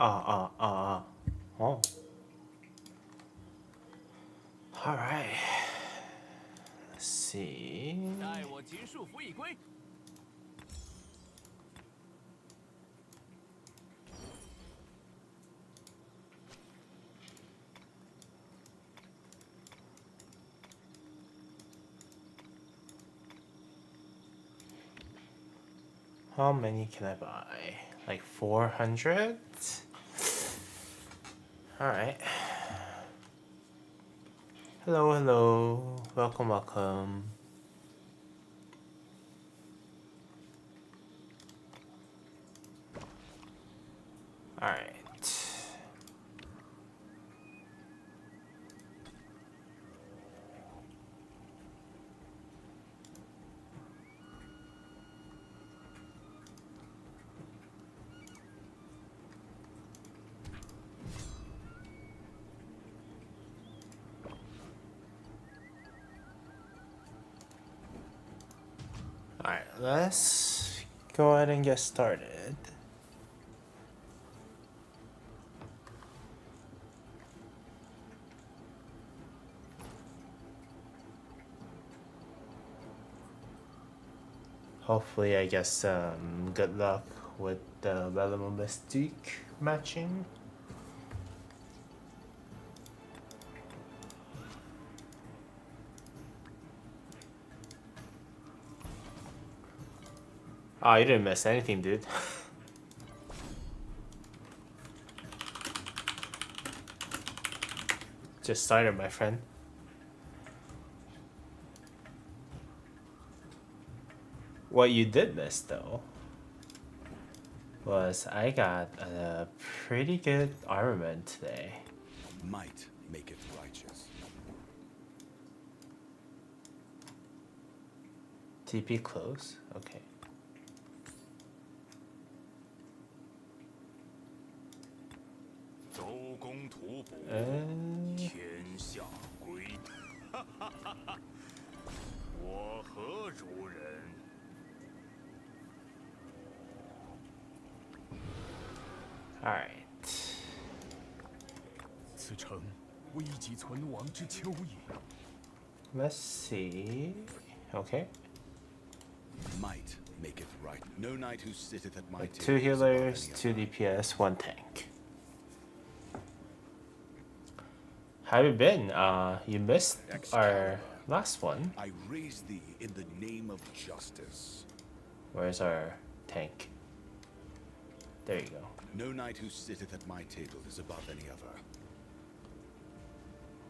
Oh. Alright. Let's see. How many can I buy? Like 400? Alright. Hello, hello. Welcome, welcome. Alright. Alright, let's go ahead and get started. Hopefully, I guess, good luck with the relevant Mystique matching. Oh, you didn't miss anything, dude. Just started, my friend. What you did miss, though, was I got a pretty good armament today. Might make it righteous. TP close? Okay. Alright. Let's see. Okay. Might make it right. No knight who sitteth at my table. 2 healers, 2 DPS, 1 tank. How have you been? You missed our last one. I raise thee in the name of justice. Where's our tank? There you go. No knight who sitteth at my table is above any other.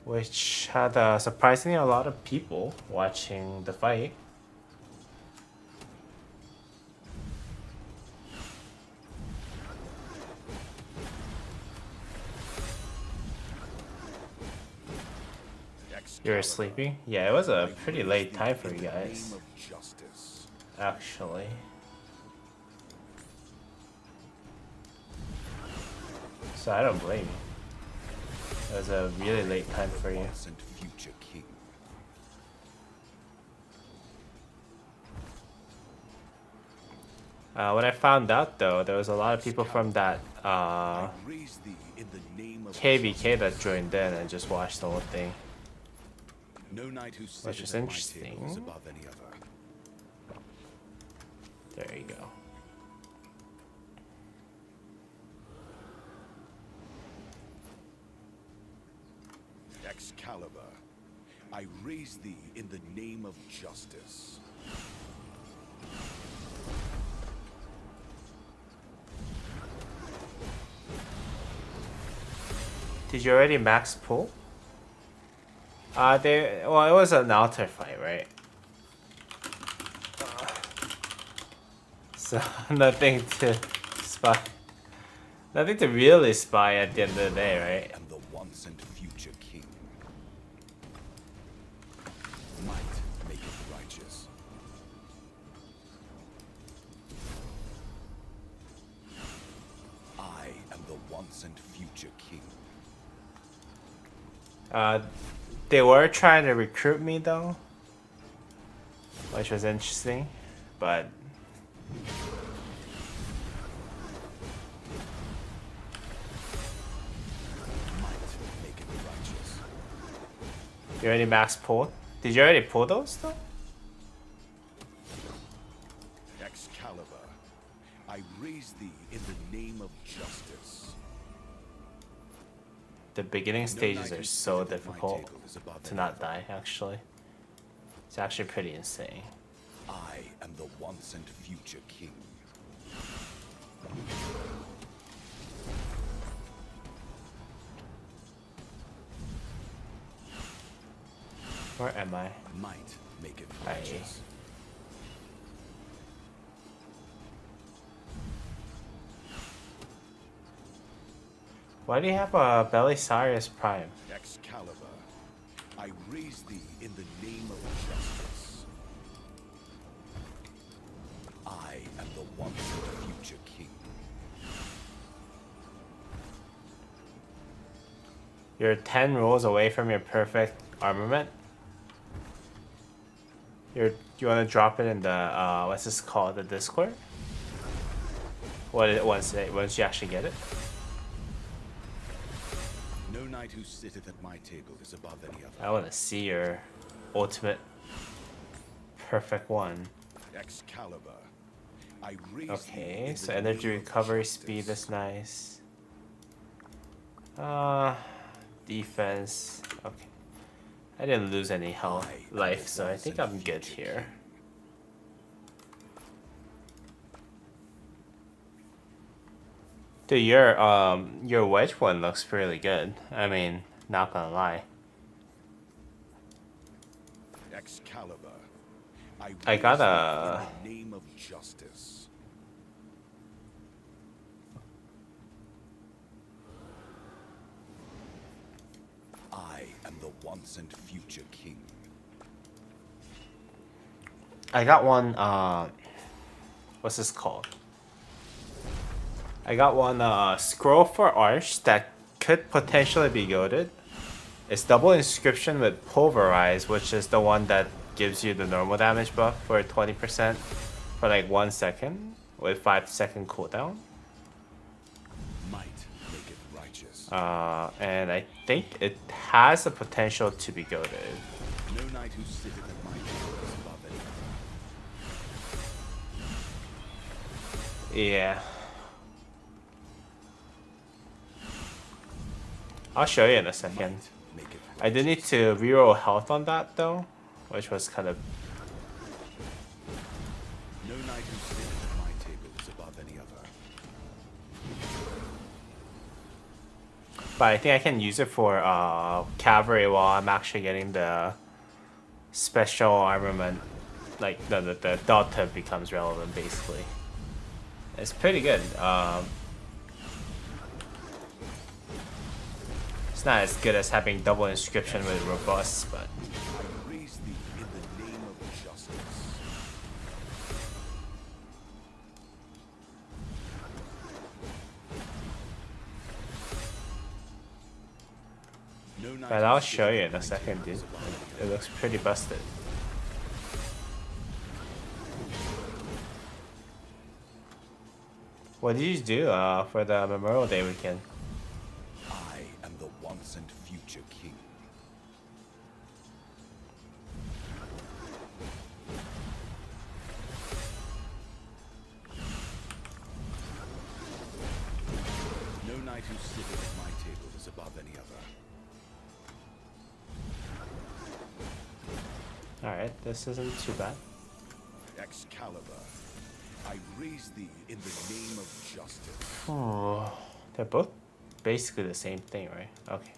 Which had surprisingly a lot of people watching the fight. You're sleeping? Yeah, it was a pretty late time for you guys. Actually. So I don't blame you. It was a really late time for you. When I found out, though, there was a lot of people from that KVK that joined in and just watched the whole thing. Which is interesting. There you go. Excalibur, I raise thee in the name of justice. Did you already max pull? Well, it was an altar fight, right? So nothing to spy. Nothing to really spy at the end of the day, right? I am the once and future king. Might make it righteous. I am the once and future king. They were trying to recruit me though, which was interesting, but You already max pulled? Did you already pull those though? Excalibur, I raise thee in the name of justice. The beginning stages are so difficult to not die, actually. It's actually pretty insane. I am the once and future king. Where am I? Might make it righteous. Why do you have a Belisarius Prime? Excalibur, I raise thee in the name of justice. I am the once and future king. You're 10 rolls away from your perfect armament. You want to drop it in the what's this called, the Discord? Once you actually get it. No knight who sitteth at my table is above any other. I want to see your ultimate perfect one. Excalibur, I raise Okay, thee in so the energy name of recovery justice. speed is nice. Defense. Okay. I didn't lose any health life, so I think I'm good here. Dude, your wedge one looks really good. I mean, not gonna lie. Excalibur, I got raise thee in the name of justice. I am the once and future king. I got one, what's this called? I got one, scroll for Arch that could potentially be goated. It's double inscription with pulverize, which is the one that gives you the normal damage buff for 20% for like 1 second with 5-second cooldown. Might make it righteous. And I think it has the potential to be goated. No knight who sitteth at my table is above any other. Yeah. I'll show you in a second. Might make it I did need to reroll health on that though, which was kind of. No knight who sitteth at my table is above any other. But I think I can use it for cavalry while I'm actually getting the special armament. Like the delta becomes relevant basically. It's pretty good. It's not as good as having double inscription with robust, but I raise thee in the name of justice. No knight but who I'll show sitteth you at in a my second, table dude. is above any It other. looks pretty busted. What did you do for the Memorial Day weekend? I am the once and future king. No knight who sitteth at my table is above any other. Alright, this isn't too bad. Excalibur, I raise thee in the name of justice. Oh, they're both basically the same thing, right? Okay.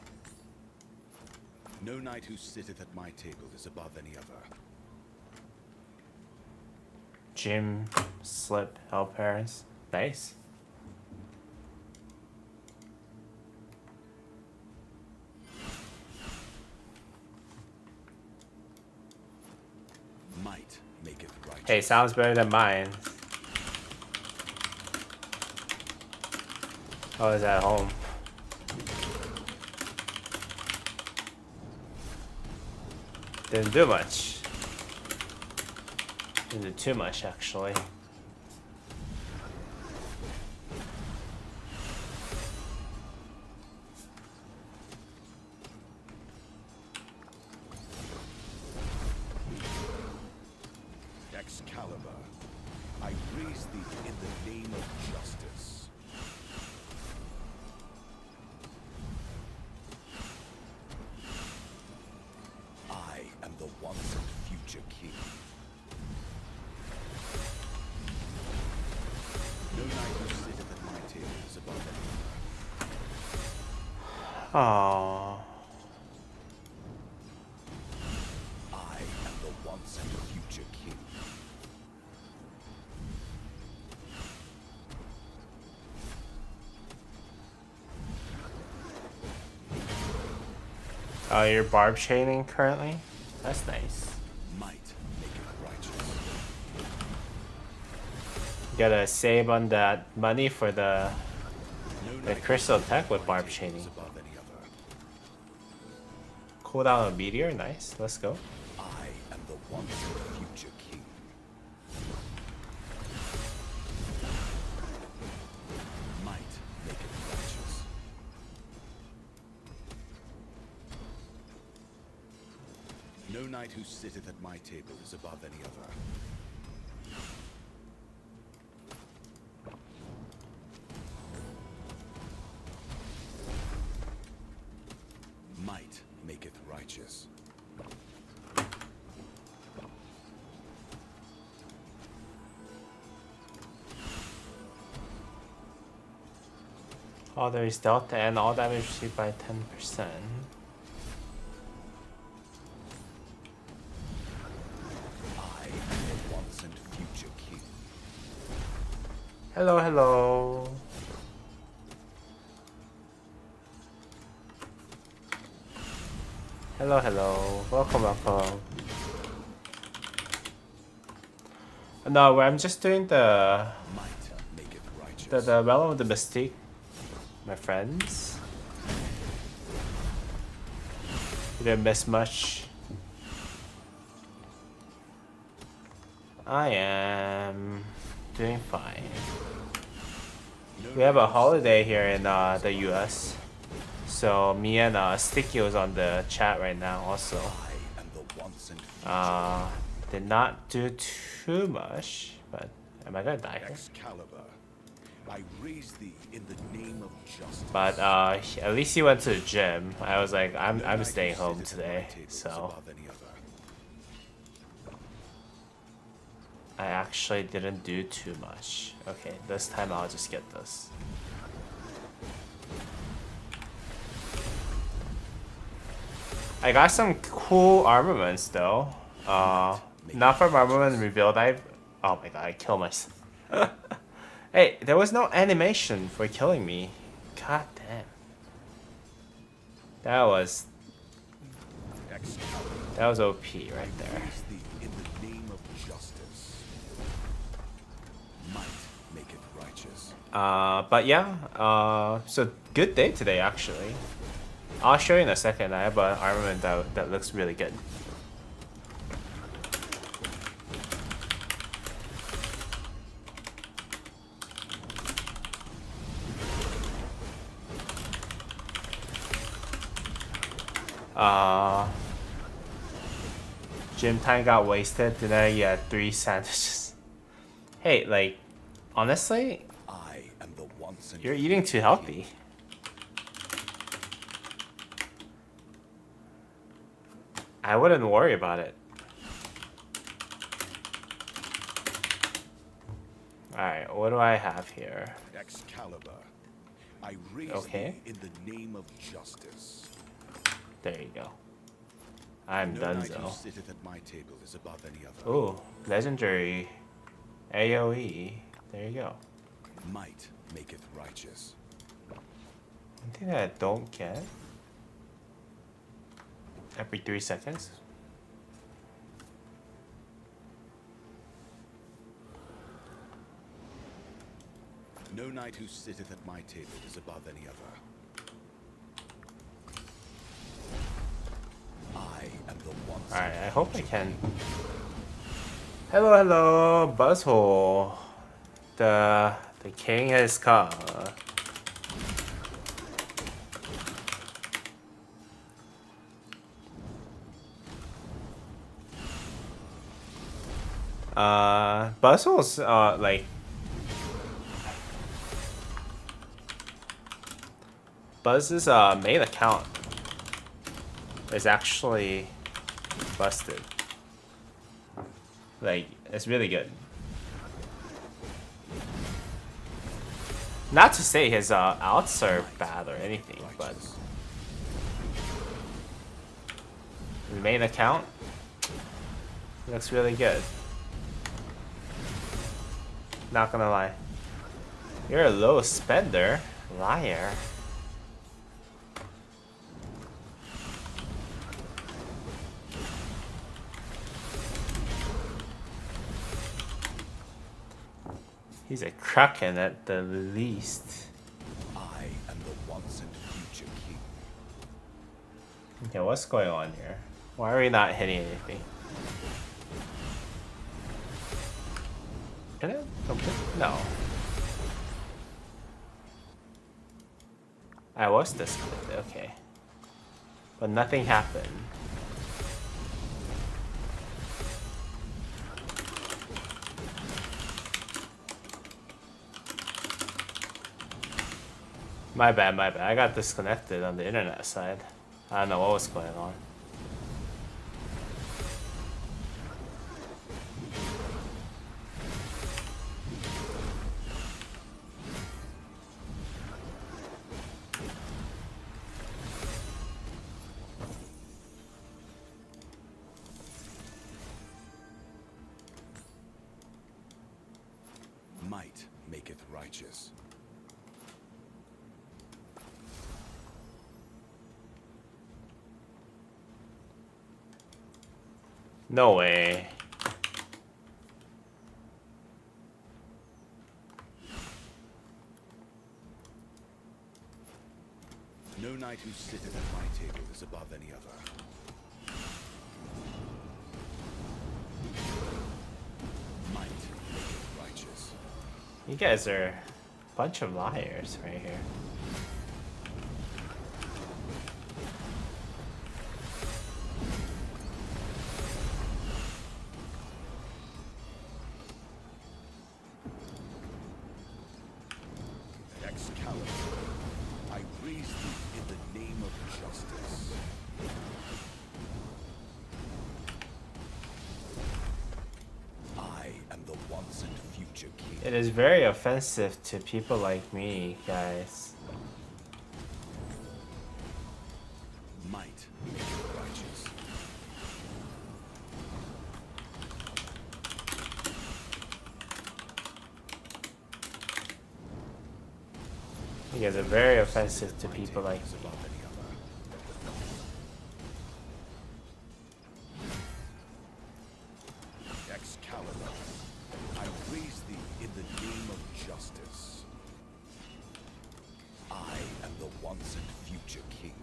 No knight who sitteth at my table is above any other. Gym, slip, help parents. Nice. Might make it righteous. Hey, sounds better than mine. I was at home. Didn't do much. Didn't do too much, actually. Oh. I am the once and future king. Oh, you're barb chaining currently? That's nice. Might make it righteous. You gotta save on that money for the No the knight crystal who tech sits with at barb my table chaining. is above any other. Cooldown of meteor, nice. Let's go. I am the once and future king. Might make it righteous. No knight who sitteth at my table is above any other. Might maketh righteous. Oh, there is delta and all damage received by 10%. I am the once and future king. Hello, hello. Hello, hello. Welcome, welcome. No, I'm just doing the Might maketh righteous. the realm of the Mystique, my friends. You didn't miss much. I am doing fine. We have a holiday here in the US. So me and Sticky was on the chat right now also. I am the once and future Did not do too much, but am I gonna die here? Excalibur. I raise thee in the name of justice. But at least he went to the gym. I was like, No I'm knight staying who home sitteth at my today, table is so above any other. I actually didn't do too much. Okay, this time I'll just get this. I got some cool armaments though. Not from armament revealed. Oh my god, I killed myself. Hey, there was no animation for killing me. God damn. That was OP right there. Raise thee in the name of justice. Might make it righteous. But yeah, so good day today actually. I'll show you in a second. I have an armament that looks really good. Gym time got wasted. Then I get 3 sandwiches. Hey, like, honestly, I am the once and you're eating too healthy. I wouldn't worry about it. Alright, what do I have here? Excalibur. I raise Okay. thee in the name of justice. There you go. I'm No done knight who though. sitteth at my table is above any other. Ooh, legendary AoE. There you go. Might maketh righteous. One thing that I don't get every 3 seconds. No knight who sitteth at my table is above any other. I am the once. Alright, I hope I can. Hello, hello, Buzzhole. The king has come. Buzzhole's like Buzz's main account is actually busted. Like, it's really good. Not to say his outs are bad or anything, but The main account looks really good. Not gonna lie. You're a low spender. Liar. He's a kraken at the least. I am the once and future king. Okay, what's going on here? Why are we not hitting anything? Can it complete? No. I was disconnected, okay. But nothing happened. My bad, my bad. I got disconnected on the internet side. I don't know what was going on. Might maketh righteous. No way. No knight who sitteth at my table is above any other. Might maketh righteous. You guys are a bunch of liars right here. Excalibur, I raise thee in the name of justice. I am the once and future king. It is very offensive to people like me, guys. Might maketh righteous. You guys are very offensive to people like me. Above any other. Excalibur, I raise thee in the name of justice. I am the once and future king.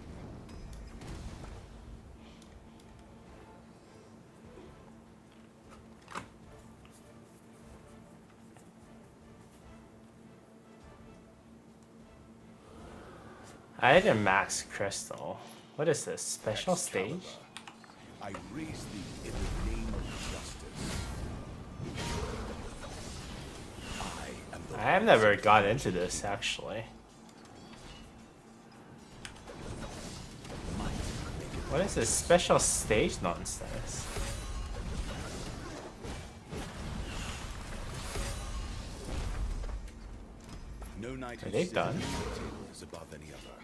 I didn't max crystal. What is this? Special Excalibur, stage? I raise thee in the name of justice. I am the I have never got into this actually. might maketh What is this special stage nonsense? no knight Are who they sitteth done? at my table is above any other.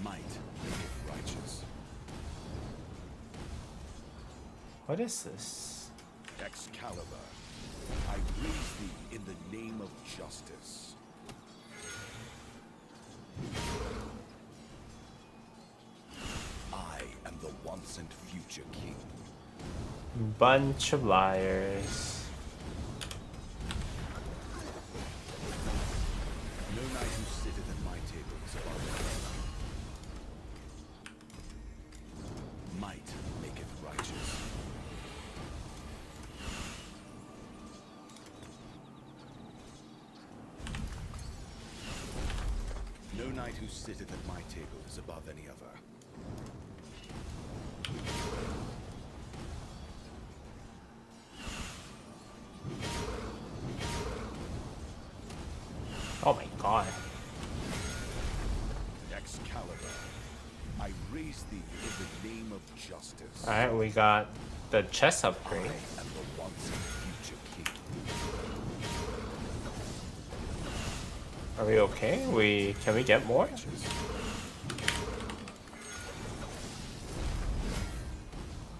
Might maketh righteous. What is this? Excalibur, I raise thee in the name of justice. I am the once and future king. Bunch of liars. No knight who sitteth at my table is above any other. Might maketh righteous. No knight who sitteth at my table is above any other. Oh my god. Excalibur, I raise thee in the name of justice. Alright, we got the chest I upgrade. am the once and future king. Are we okay? Can we get more?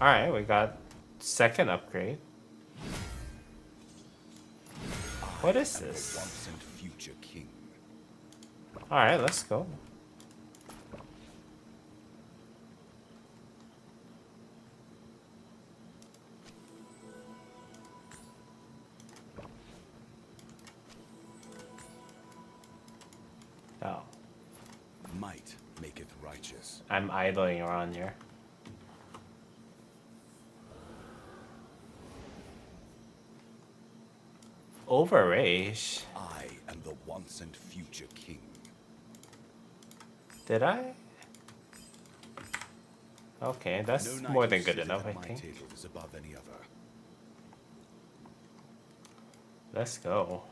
Alright, we got second upgrade. What is am the this? once and future king. Alright, let's go. Oh, Might maketh righteous. I'm idling around here. Overrage? I am the once and future king. Did I? Okay, that's No knight more who than good sitteth enough, I at my think. table is above any other. Let's go.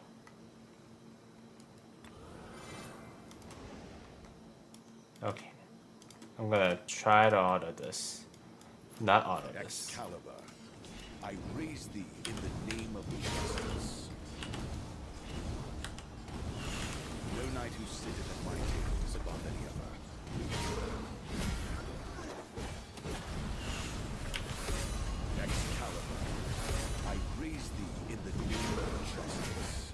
Okay. I'm gonna try to auto this. Not auto this. Excalibur, I raise thee in the name of justice. No knight who sitteth at my table is above any other. Excalibur, I raise thee in the name of justice.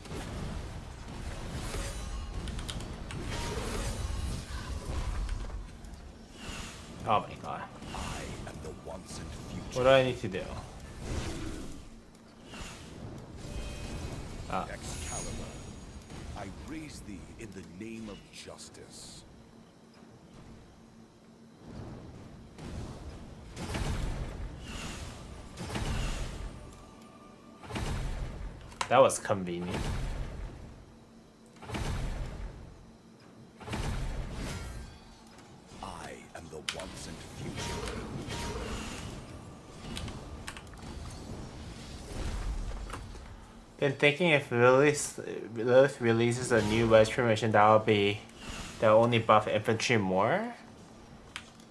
Oh my god. I am the once and future. What do I need to do? Excalibur, I raise thee in the name of justice. That was convenient. I am the once and future king. Been thinking if Lilith releases a new wedge formation, that'll only buff infantry more.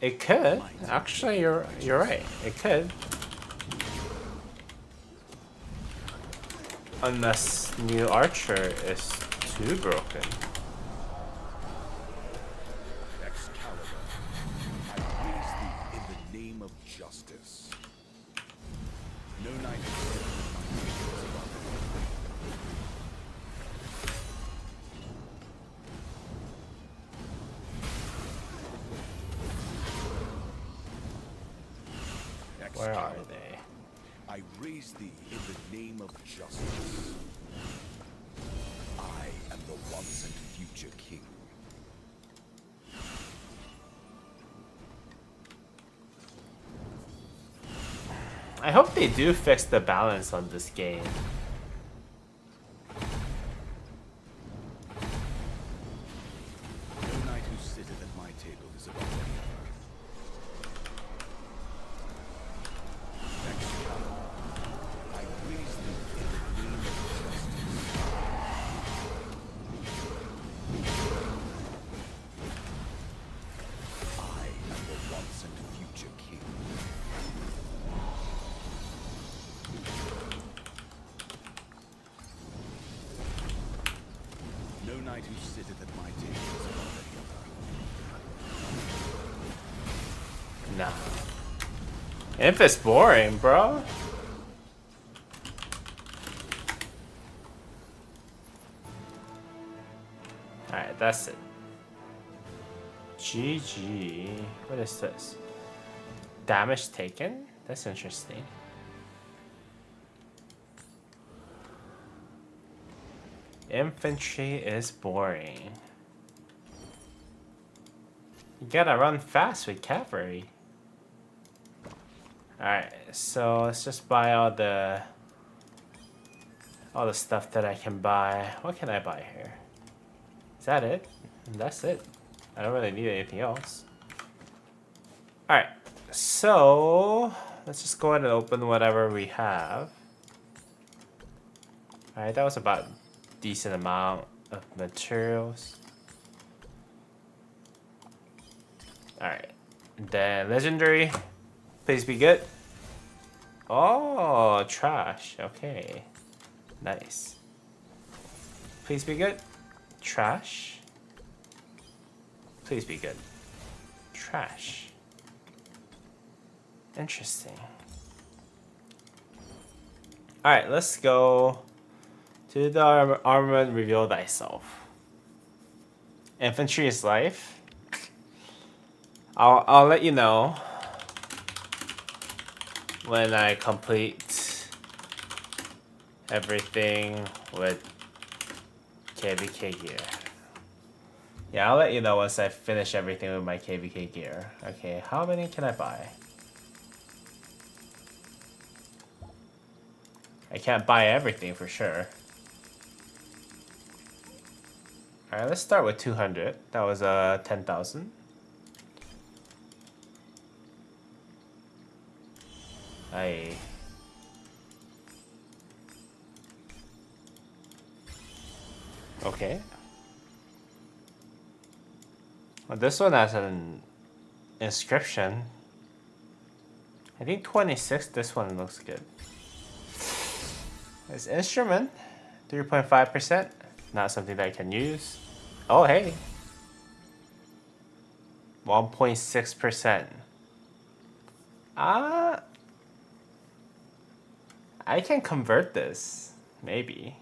It could. Actually, you're right. It could. Unless new archer is too broken. Excalibur, I raise thee in the name of justice. No knight who sitteth at my table is above any. Where are Excalibur, they? I raise thee in the name of justice. I am the once and future king. I hope they do fix the balance on this game. No knight who sitteth at my table is above any other. Excalibur, I raise thee in the name of justice. I am the once and future king. No knight who sitteth at my table is above any other. Nah. Inf is boring, bro. Alright, that's it. GG. What is this? Damage taken? That's interesting. Infantry is boring. You gotta run fast with cavalry. Alright, so let's just buy all the stuff that I can buy. What can I buy here? Is that it? That's it. I don't really need anything else. Alright, so let's just go ahead and open whatever we have. Alright, that was about decent amount of materials. Alright, then legendary. Please be good. Oh, trash. Okay. Nice. Please be good. Trash. Please be good. Trash. Interesting. Alright, let's go to the armament. Reveal Thyself. Infantry is life. I'll let you know when I complete everything with KVK gear. Yeah, I'll let you know once I finish everything with my KVK gear. Okay, how many can I buy? I can't buy everything for sure. Alright, let's start with 200. That was 10,000. Aye. Okay. Well, this one has an inscription. I think 26. This one looks good. This instrument, 3.5%. Not something that I can use. Oh, hey. 1.6%. I can convert this. Maybe.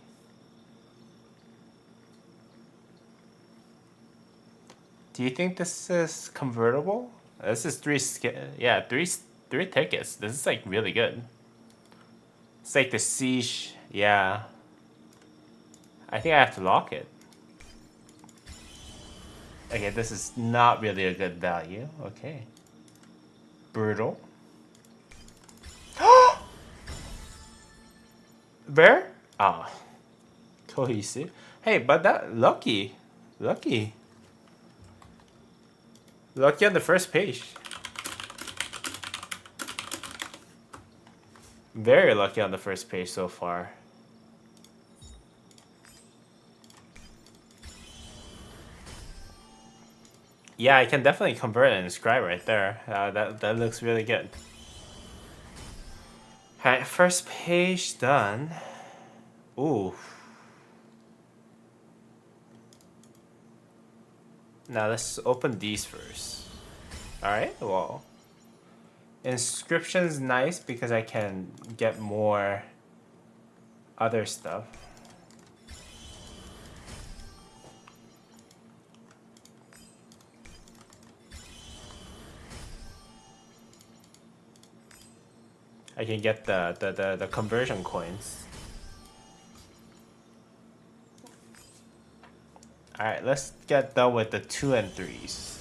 Do you think this is convertible? This is three tickets. This is like really good. It's like the siege. Yeah. I think I have to lock it. Okay, this is not really a good value. Okay. Brutal. Bear? Ah. Cohesive. Hey, but that lucky. Lucky on the first page. Very lucky on the first page so far. Yeah, I can definitely convert and inscribe right there. That looks really good. Alright, first page done. Ooh. Now let's open these first. Alright, well. Inscription's nice because I can get more other stuff. I can get the conversion coins. Alright, let's get done with the 2 and 3s.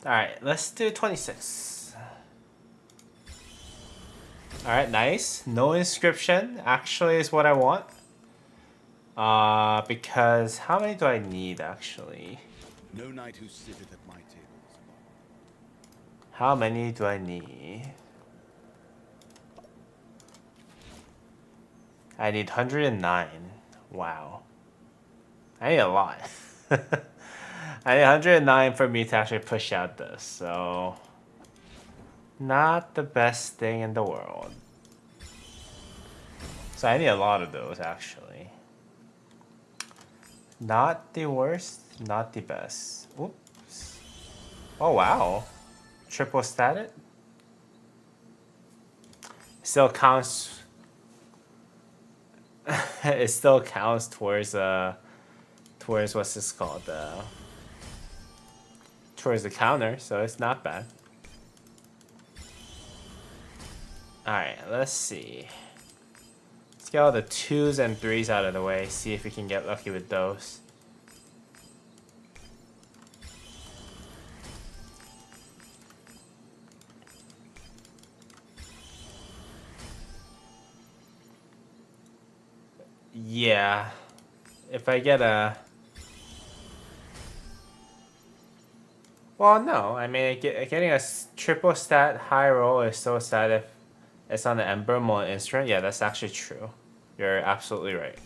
Alright, let's do 26. Alright, nice. No inscription actually is what I want. Because how many do I need actually? No knight who sitteth at my table is alone. How many do I need? I need 109. Wow. I need a lot. I need 109 for me to actually push out this, so not the best thing in the world. So I need a lot of those actually. Not the worst, not the best. Oops. Oh wow. Triple stated? Still counts. It still counts towards what's this called? Towards the counter, so it's not bad. Alright, let's see. Let's get all the 2s and 3s out of the way, see if we can get lucky with those. Yeah. If I get a... Well, no. I mean, getting a triple stat high roll is so sad if it's on the Ember Mode instrument. Yeah, that's actually true. You're absolutely right.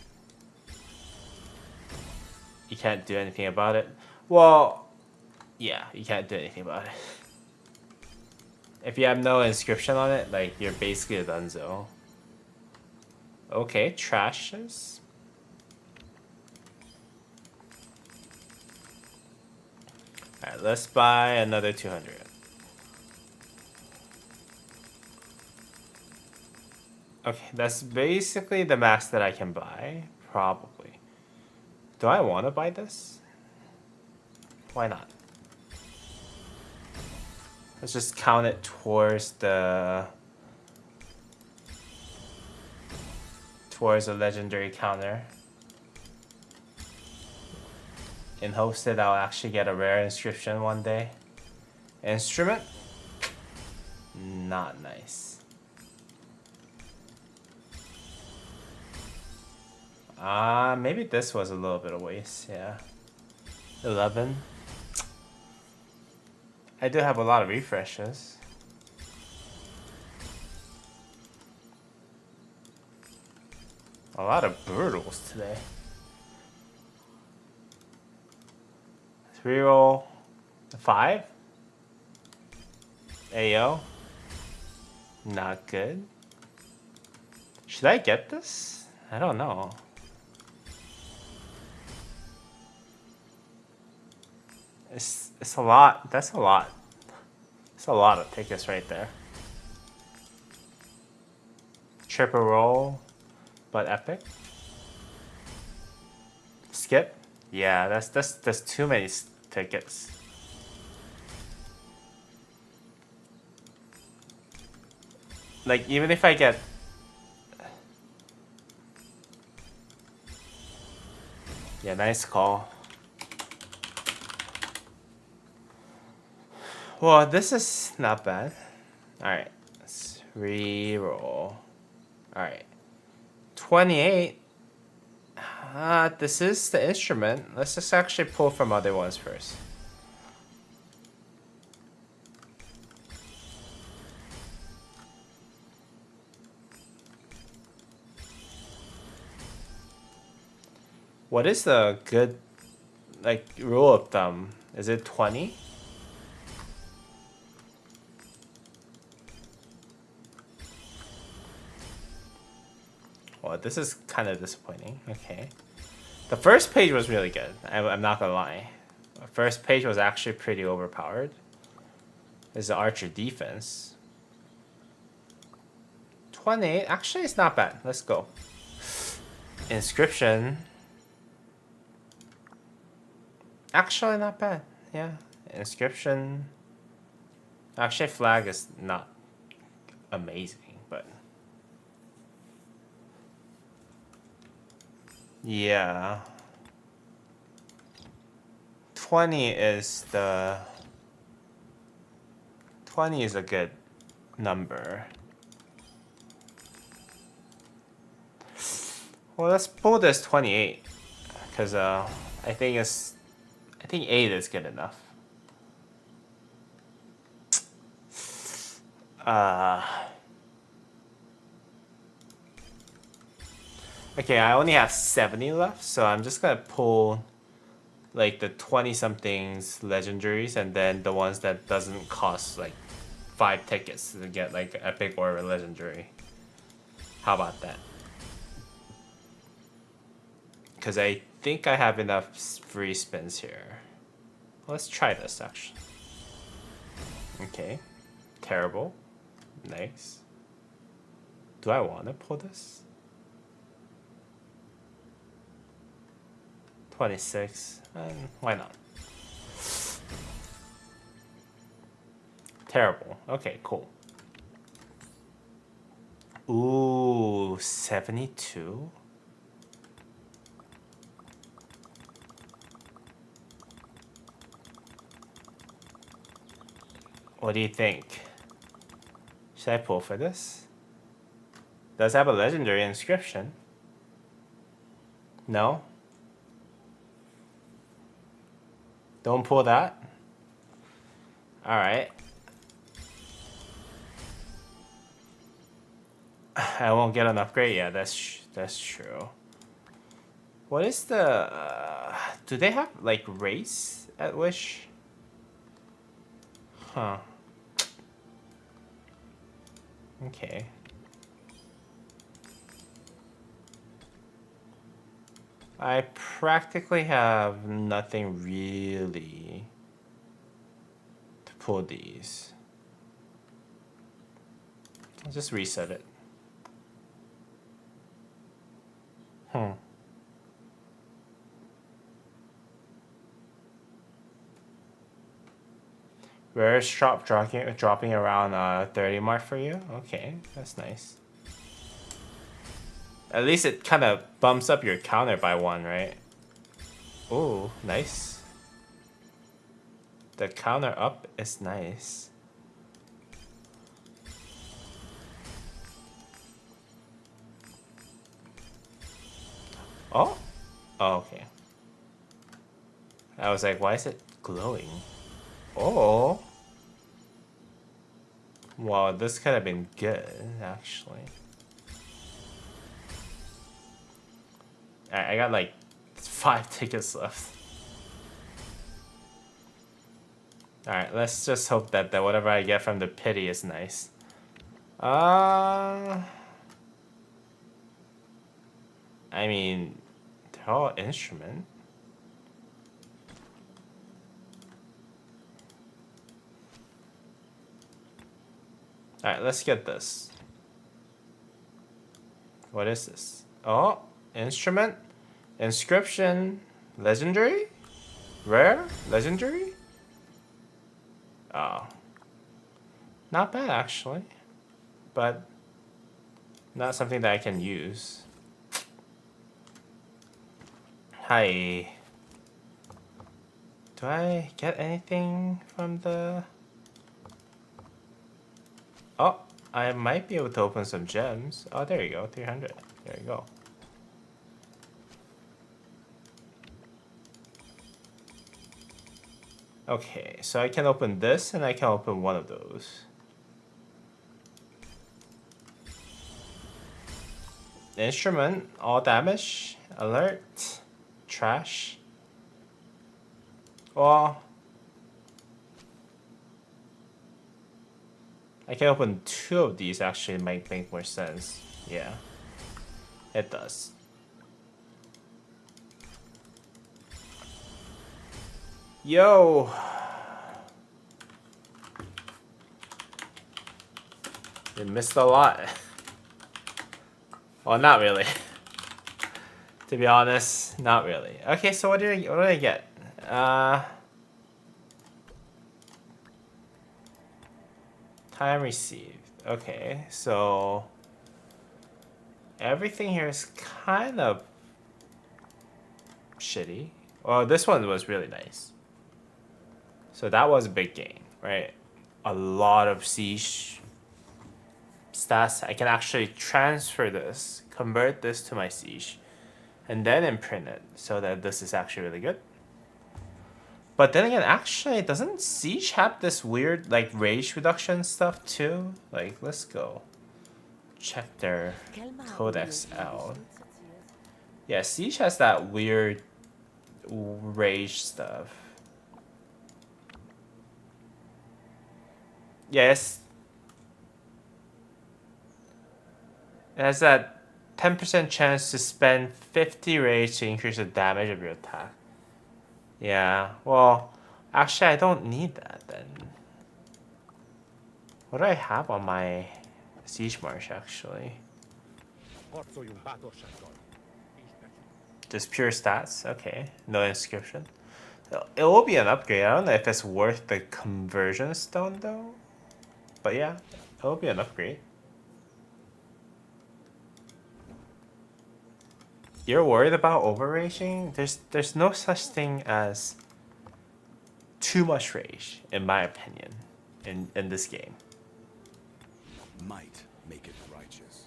You can't do anything about it. Well, yeah, you can't do anything about it. If you have no inscription on it, like, you're basically a dunzo. Okay, trashes. Alright, let's buy another 200. Okay, that's basically the max that I can buy. Probably. Do I want to buy this? Why not? Let's just count it towards the legendary counter. In hopes that I'll actually get a rare inscription one day. Instrument? Not nice. Maybe this was a little bit of waste, yeah. 11. I do have a lot of refreshes. A lot of brutals today. 3-roll 5. AO. Not good. Should I get this? I don't know. It's a lot. That's a lot. It's a lot of tickets right there. Triple roll, but epic. Skip. Yeah, that's too many tickets. Like even if I get. Yeah, nice call. Well, this is not bad. Alright, let's re-roll. Alright. 28. This is the instrument. Let's just actually pull from other ones first. What is the good, like, rule of thumb? Is it 20? Well, this is kind of disappointing. Okay. The first page was really good. I'm not gonna lie. The first page was actually pretty overpowered. Is the archer defense. 28. Actually, it's not bad. Let's go. Inscription. Actually, not bad. Yeah. Inscription. Actually, flag is not amazing, but. Yeah. 20 is the 20 is a good number. Well, let's pull this 28 because I think 8 is good enough. Okay, I only have 70 left, so I'm just gonna pull like the 20-somethings legendaries and then the ones that doesn't cost like 5 tickets to get like epic or a legendary. How about that? Because I think I have enough free spins here. Let's try this actually. Okay. Terrible. Nice. Do I want to pull this? 26. Why not? Terrible. Okay, cool. Ooh, 72? What do you think? Should I pull for this? Does have a legendary inscription? No? Don't pull that? Alright. I won't get an upgrade? Yeah, that's true. What is the... do they have, like, race at Wish? Huh. Okay. I practically have nothing really pull these. I'll just reset it. Rare shop dropping around 30 mark for you? Okay, that's nice. At least it kind of bumps up your counter by 1, right? Ooh, nice. The counter up is nice. Oh? Oh, okay. I was like, why is it glowing? Oh. Wow, this could have been good, actually. I got like 5 tickets left. Alright, let's just hope that whatever I get from the pity is nice. I mean, they're all instrument. Alright, let's get this. What is this? Oh, instrument? Inscription? Legendary? Rare? Legendary? Oh. Not bad, actually. But not something that I can use. Hi. Do I get anything from the... Oh, I might be able to open some gems. Oh, there you go, 300. There you go. Okay, so I can open this and I can open one of those. Instrument, all damage, alert, trash. Well, I can open 2 of these, actually. It might make more sense. Yeah, it does. Yo! You missed a lot. Well, not really. To be honest, not really. Okay, so what did I get? Time received. Okay, so everything here is kind of shitty. Well, this one was really nice. So that was a big gain, right? A lot of siege stats. I can actually transfer this, convert this to my siege, and then imprint it so that this is actually really good. But then again, actually, doesn't siege have this weird like rage reduction stuff too? Like, let's go check their codex out. Yeah, siege has that weird rage stuff. Yes. It has that 10% chance to spend 50 rage to increase the damage of your attack. Yeah, well, actually I don't need that then. What do I have on my siege march actually? Just pure stats? Okay, no inscription. It will be an upgrade. I don't know if it's worth the conversion stone though. But yeah, it will be an upgrade. You're worried about overraging? There's no such thing as too much rage, in my opinion, in this game. Might make it righteous.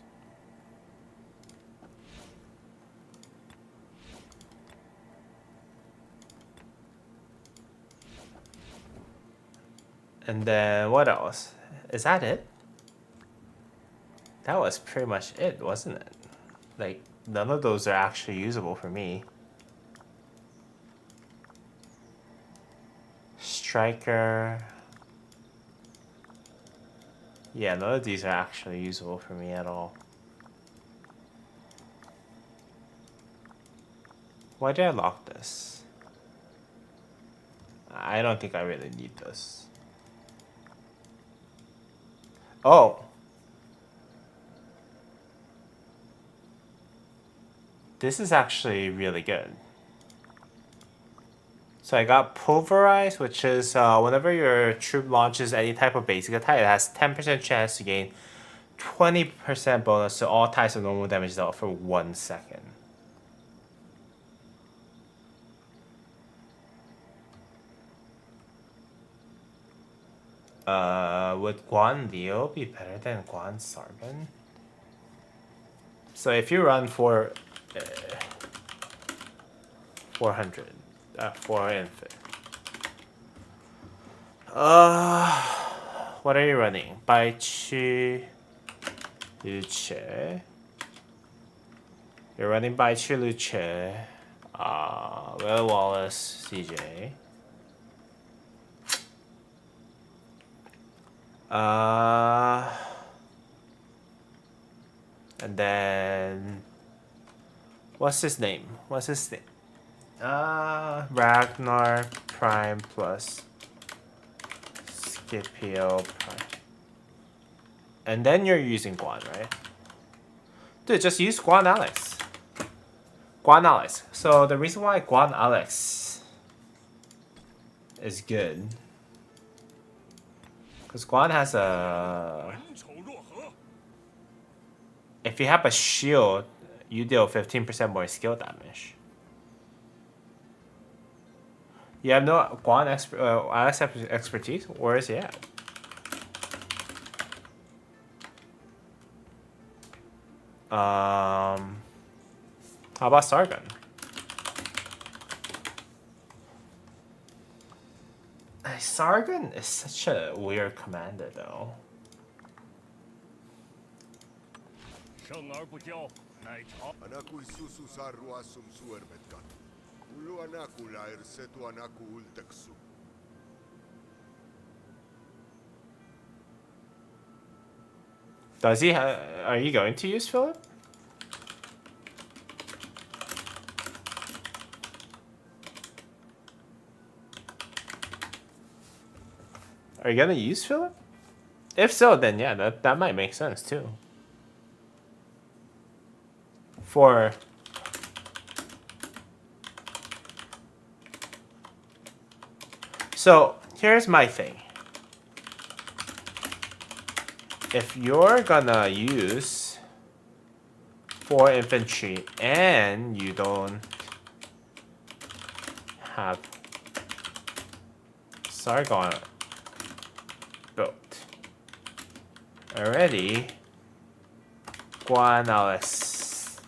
And then what else? Is that it? That was pretty much it, wasn't it? Like, none of those are actually usable for me. Striker. Yeah, none of these are actually usable for me at all. Why did I lock this? I don't think I really need this. Oh. This is actually really good. So I got Pulverize, which is whenever your troop launches any type of basic attack, it has 10% chance to gain 20% bonus to all types of normal damage dealt for 1 second. Would Guan Leo be better than Guan Sargon? So if you run for 400, 450. What are you running? Bai Chi, Lu Che. You're running Bai Chi, Lu Che, Will Wallace, CJ. And then what's his name? Ragnar Prime plus Scipio Prime. And then you're using Guan, right? Dude, just use Guan Alex. Guan Alex. So the reason why Guan Alex is good, because Guan has a... If you have a shield, you deal 15% more skill damage. You have no Guan Alex expertise? Where is he at? How about Sargon? Sargon is such a weird commander, though. Does he? Are you going to use Philip? Are you gonna use Philip? If so, then yeah, that might make sense too. So here's my thing. If you're gonna use 4 infantry and you don't have Sargon built already, Guan Alex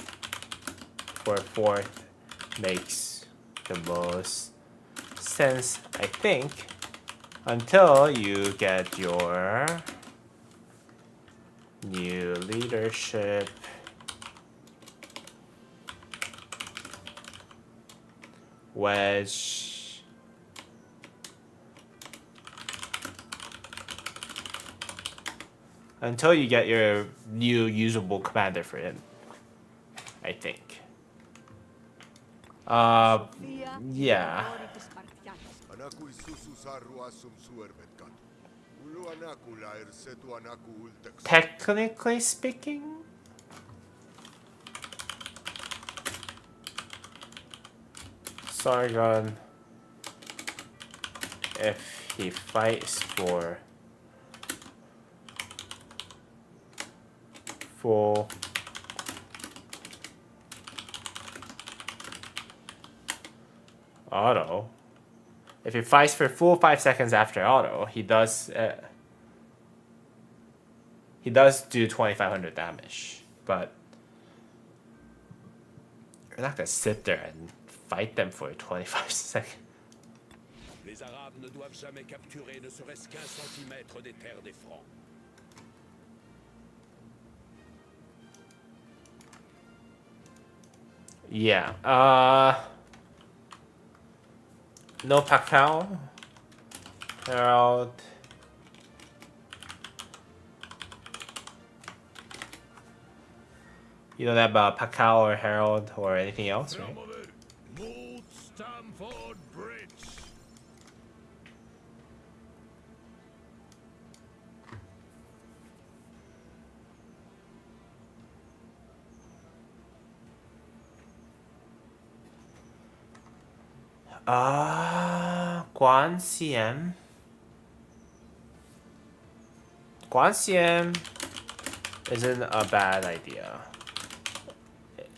for 4th makes the most sense, I think, until you get your new leadership. Wedge. Until you get your new usable commander for him, I think. Yeah. Technically speaking, Sargon, if he fights for full auto, if he fights for full 5 seconds after auto, he does do 2,500 damage, but you're not gonna sit there and fight them for 25 seconds. Les Arabes ne doivent jamais capturer ne serait-ce qu'1 centimètre des terres des Francs. Yeah. No Pacquiao. Herald. You don't have Pacquiao or Herald or anything else, right? Guan CM. Guan CM isn't a bad idea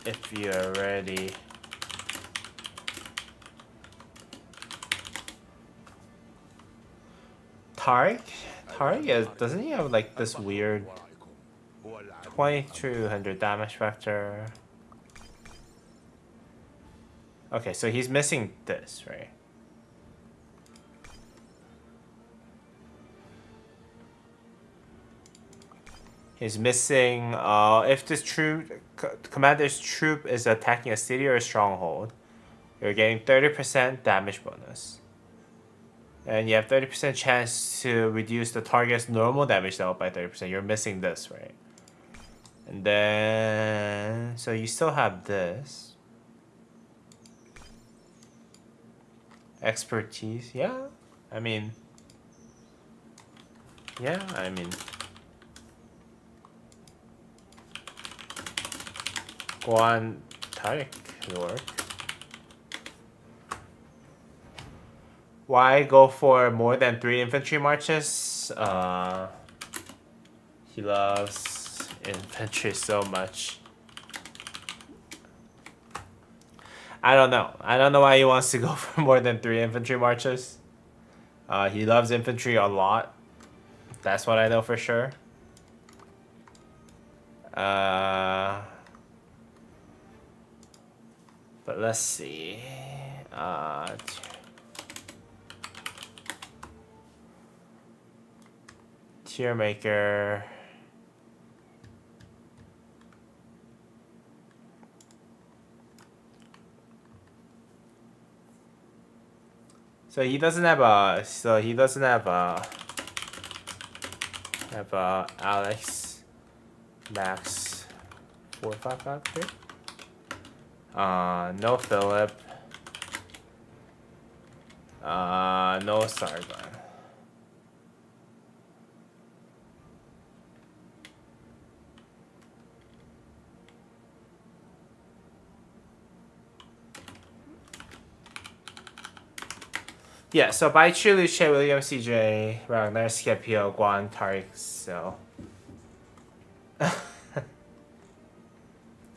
if you're ready. Tarek? Doesn't he have like this weird 2200 damage factor? Okay, so he's missing this, right? He's missing, if this commander's troop is attacking a city or a stronghold, you're getting 30% damage bonus. And you have 30% chance to reduce the target's normal damage level by 30%. You're missing this, right? And then, so you still have this. Expertise, yeah. I mean, Guan Tarek will work. Why go for more than 3 infantry marches? He loves infantry so much. I don't know. I don't know why he wants to go for more than 3 infantry marches. He loves infantry a lot. That's what I know for sure. But let's see. Tier maker. So he doesn't have a. Alex Max 455 here. No Philip. No Sargon. Yeah, so by Chu, Luce, William, CJ, Ragnar, Scipio, Guan, Tariq, so.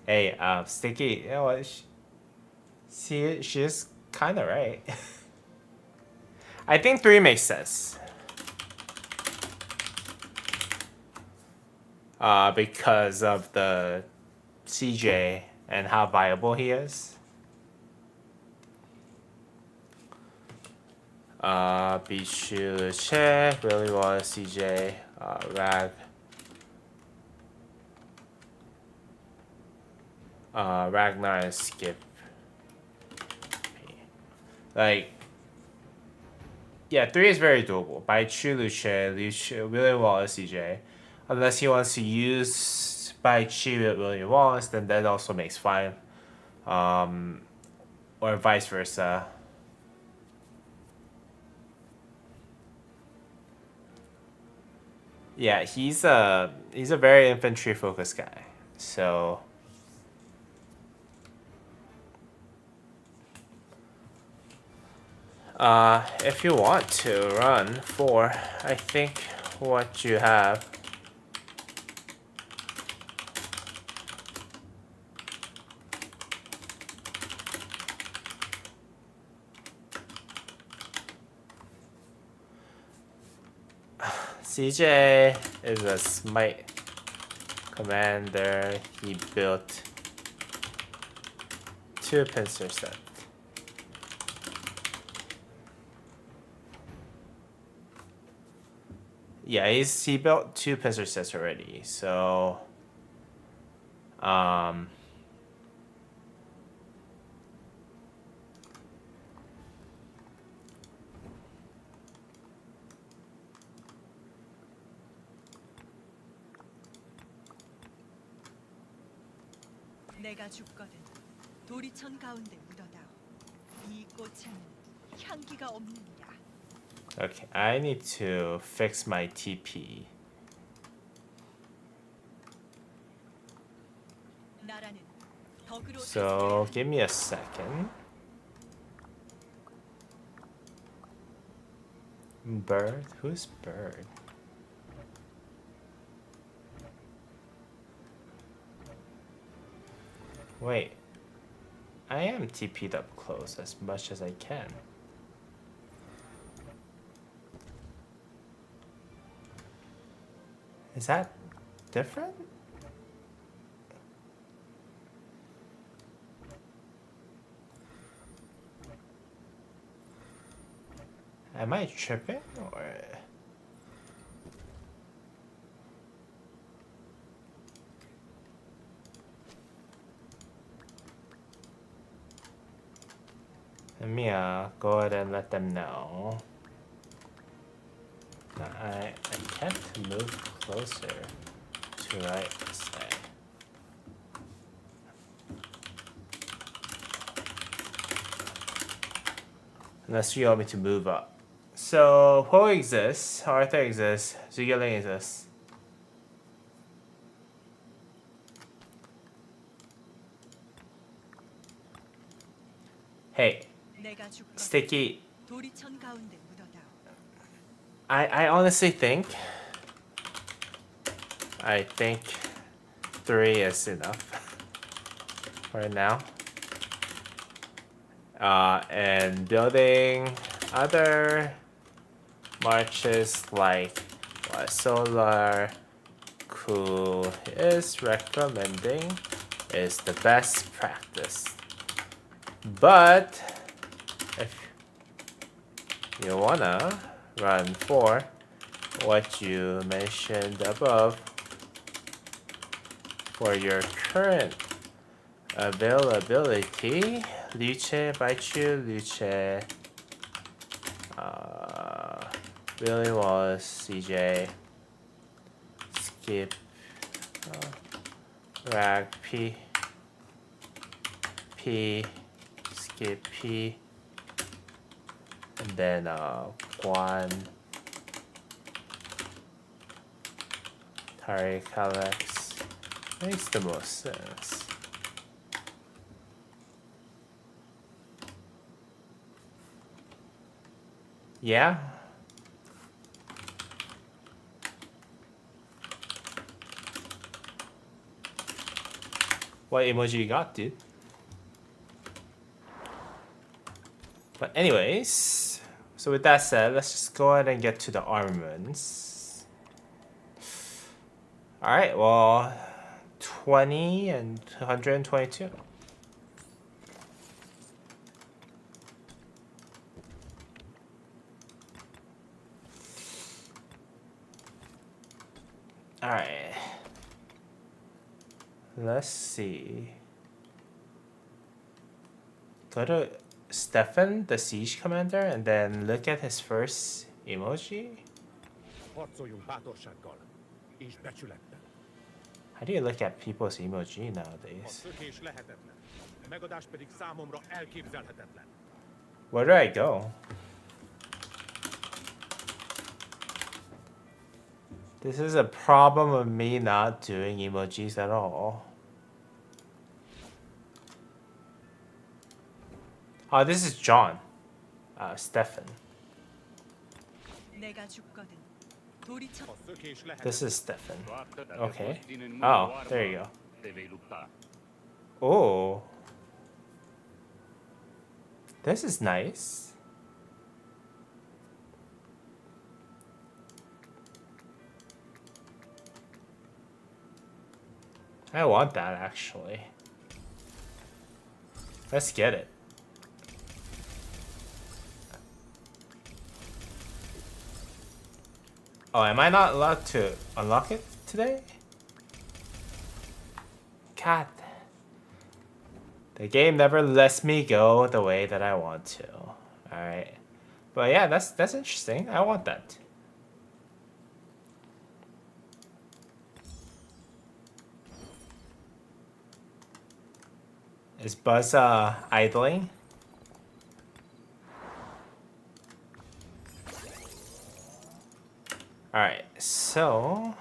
Hey, Sticky, you know what? She's kind of right. I think 3 makes sense. Because of the CJ and how viable he is. Bichu, Che, Willy Wallace, CJ, Rag. Ragnar and Skip. Like, yeah, 3 is very doable. By Chu, Luce, William Wallace, CJ. Unless he wants to use Bai Chi with William Wallace, then that also makes fine. Or vice versa. Yeah, he's a very infantry focused guy. So if you want to run 4, I think what you have CJ is a smite commander. He built 2 pincer sets. Yeah, he built 2 pincer sets already. So 내가 죽거든 도리천 가운데 묻어다오. 이 꽃은 향기가 없느니라. okay, I need to fix my TP. 나라는 덕으로 So give me a second. Bird? Who's Bird? Wait. I am TP'd up close as much as I can. Is that different? Am I tripping or? Let me go ahead and let them know. I can't move closer to right side. Unless you want me to move up. So Poe exists, Arthur exists, Zhuge exists. Hey, 내가 죽거든 Sticky. 도리천 가운데 묻어다오. I honestly think 3 is enough right now. And building other marches like what Solar Crew is recommending is the best practice. But if you wanna run for what you mentioned above for your current availability, Luce, Baichu, Luce, Billy Wallace, CJ, Skip, Rag, P, Skip, P, and then Guan, Tariq, Alex. Makes the most sense. Yeah. What emoji you got, dude? But anyways, so with that said, let's just go ahead and get to the armaments. Alright, well, 20 and 122. Alright. Let's see. Go to Stefan, the siege commander, and then look at his first emoji. Harcoljunk bátorsággal és becsülettel. How do you look at people's emoji A nowadays? szökés lehetetlen, a megadás pedig számomra elképzelhetetlen. Where do I go? This is a problem of me not doing emojis at all. Oh, this is John. Stefan. 내가 죽거든 도리천 A szökés lehetetlen. This is Stefan. Okay. Oh, there you go. Oh. This is nice. I want that actually. Let's get it. Oh, am I not allowed to unlock it today? God. The game never lets me go the way that I want to. Alright. But yeah, that's interesting. I want that. Is Buzz idling? Alright, so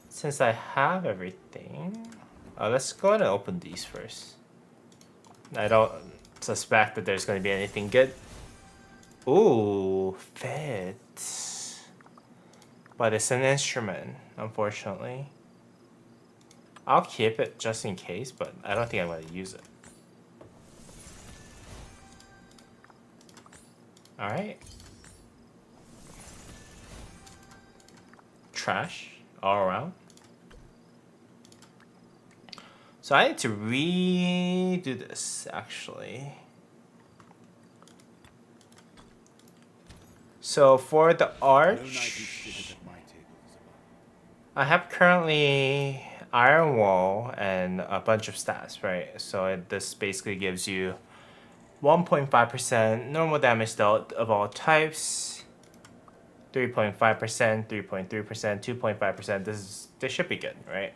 since I have everything, let's go ahead and open these first. I don't suspect that there's going to be anything good. Ooh, fit. But it's an instrument, unfortunately. I'll keep it just in case, but I don't think I'm going to use it. Alright. Trash all around. So I need to redo this, actually. So for the arch, I have currently Iron Wall and a bunch of stats, right? So this basically gives you 1.5% normal damage dealt of all types, 3.5%, 3.3%, 2.5%. This should be good, right?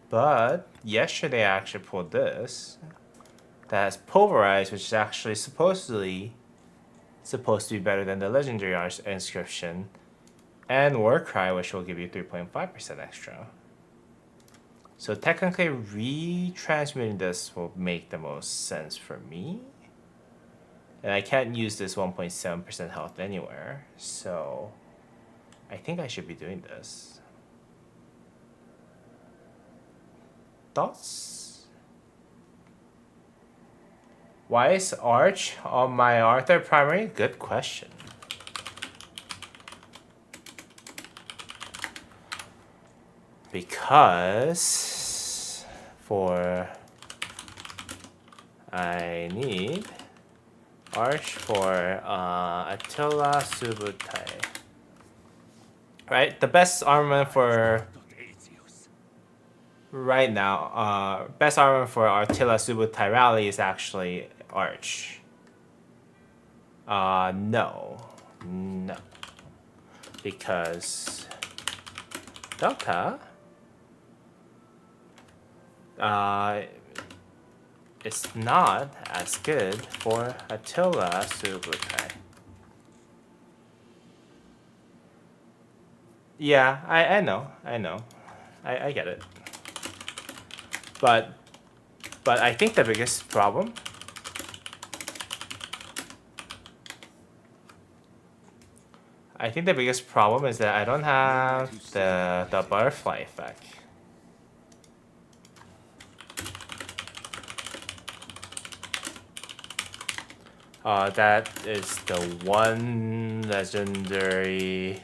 But yesterday I actually pulled this. That has Pulverize, which is actually supposed to be better than the Legendary Inscription. And Warcry, which will give you 3.5% extra. So technically retransmuting this will make the most sense for me. And I can't use this 1.7% health anywhere. So I think I should be doing this. Thoughts? Why is Arch on my Arthur primary? Good question. Because I need Arch for Attila Subutai. Right? The best armament for right now, best armor for Attila Subutai Rally is actually Arch. No. Because Delta it's not as good for Attila Subutai. Yeah, I know. I get it. But I think the biggest problem is that I don't have the butterfly effect. That is the one legendary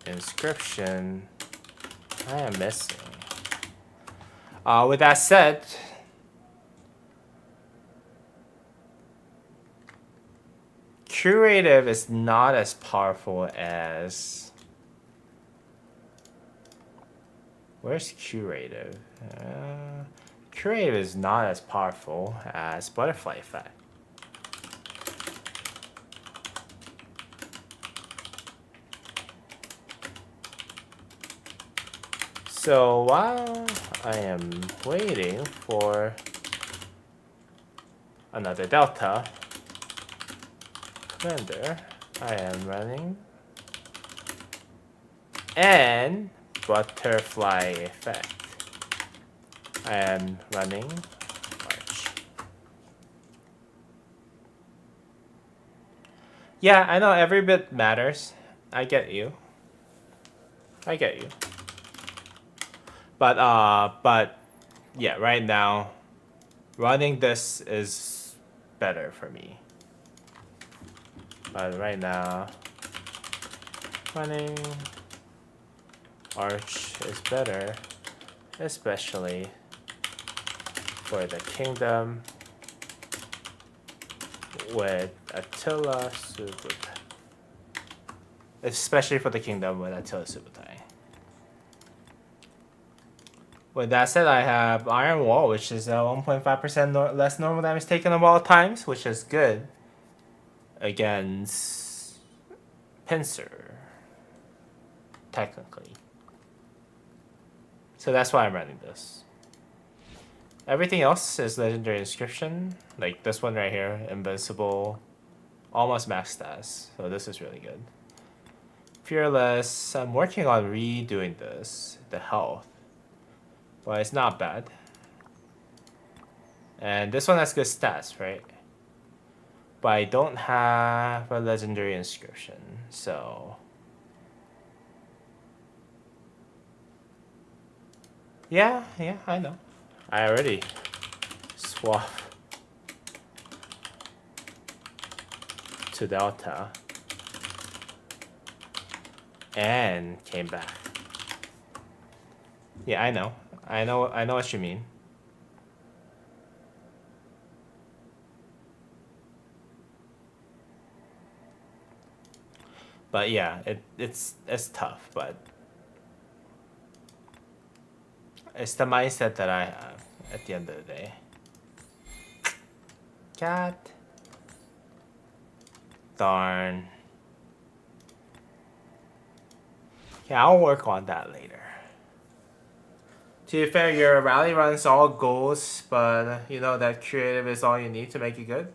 inscription I am missing. With that said, Curative is not as powerful as... Where's Curative? Curative is not as powerful as Butterfly Effect. So while I am waiting for another Delta Commander, I am running and Butterfly Effect. I am running Arch. Yeah, I know every bit matters. I get you. But yeah, right now running this is better for me. But right now running Arch is better, especially for the kingdom with Attila Subutai. Especially for the kingdom with Attila Subutai. With that said, I have Iron Wall, which is 1.5% less normal damage taken of all times, which is good against Pincer, technically. So that's why I'm running this. Everything else is Legendary Inscription, like this one right here, Invincible, almost max stats, so this is really good. Fearless, I'm working on redoing this, the health, but it's not bad. And this one has good stats, right? But I don't have a legendary inscription, so yeah, I know. I already swapped to Delta and came back. Yeah, I know what you mean. But yeah, it's tough, but it's the mindset that I have at the end of the day. God darn. Yeah, I'll work on that later. To be fair, your rally runs all goals, but you know that creative is all you need to make it good.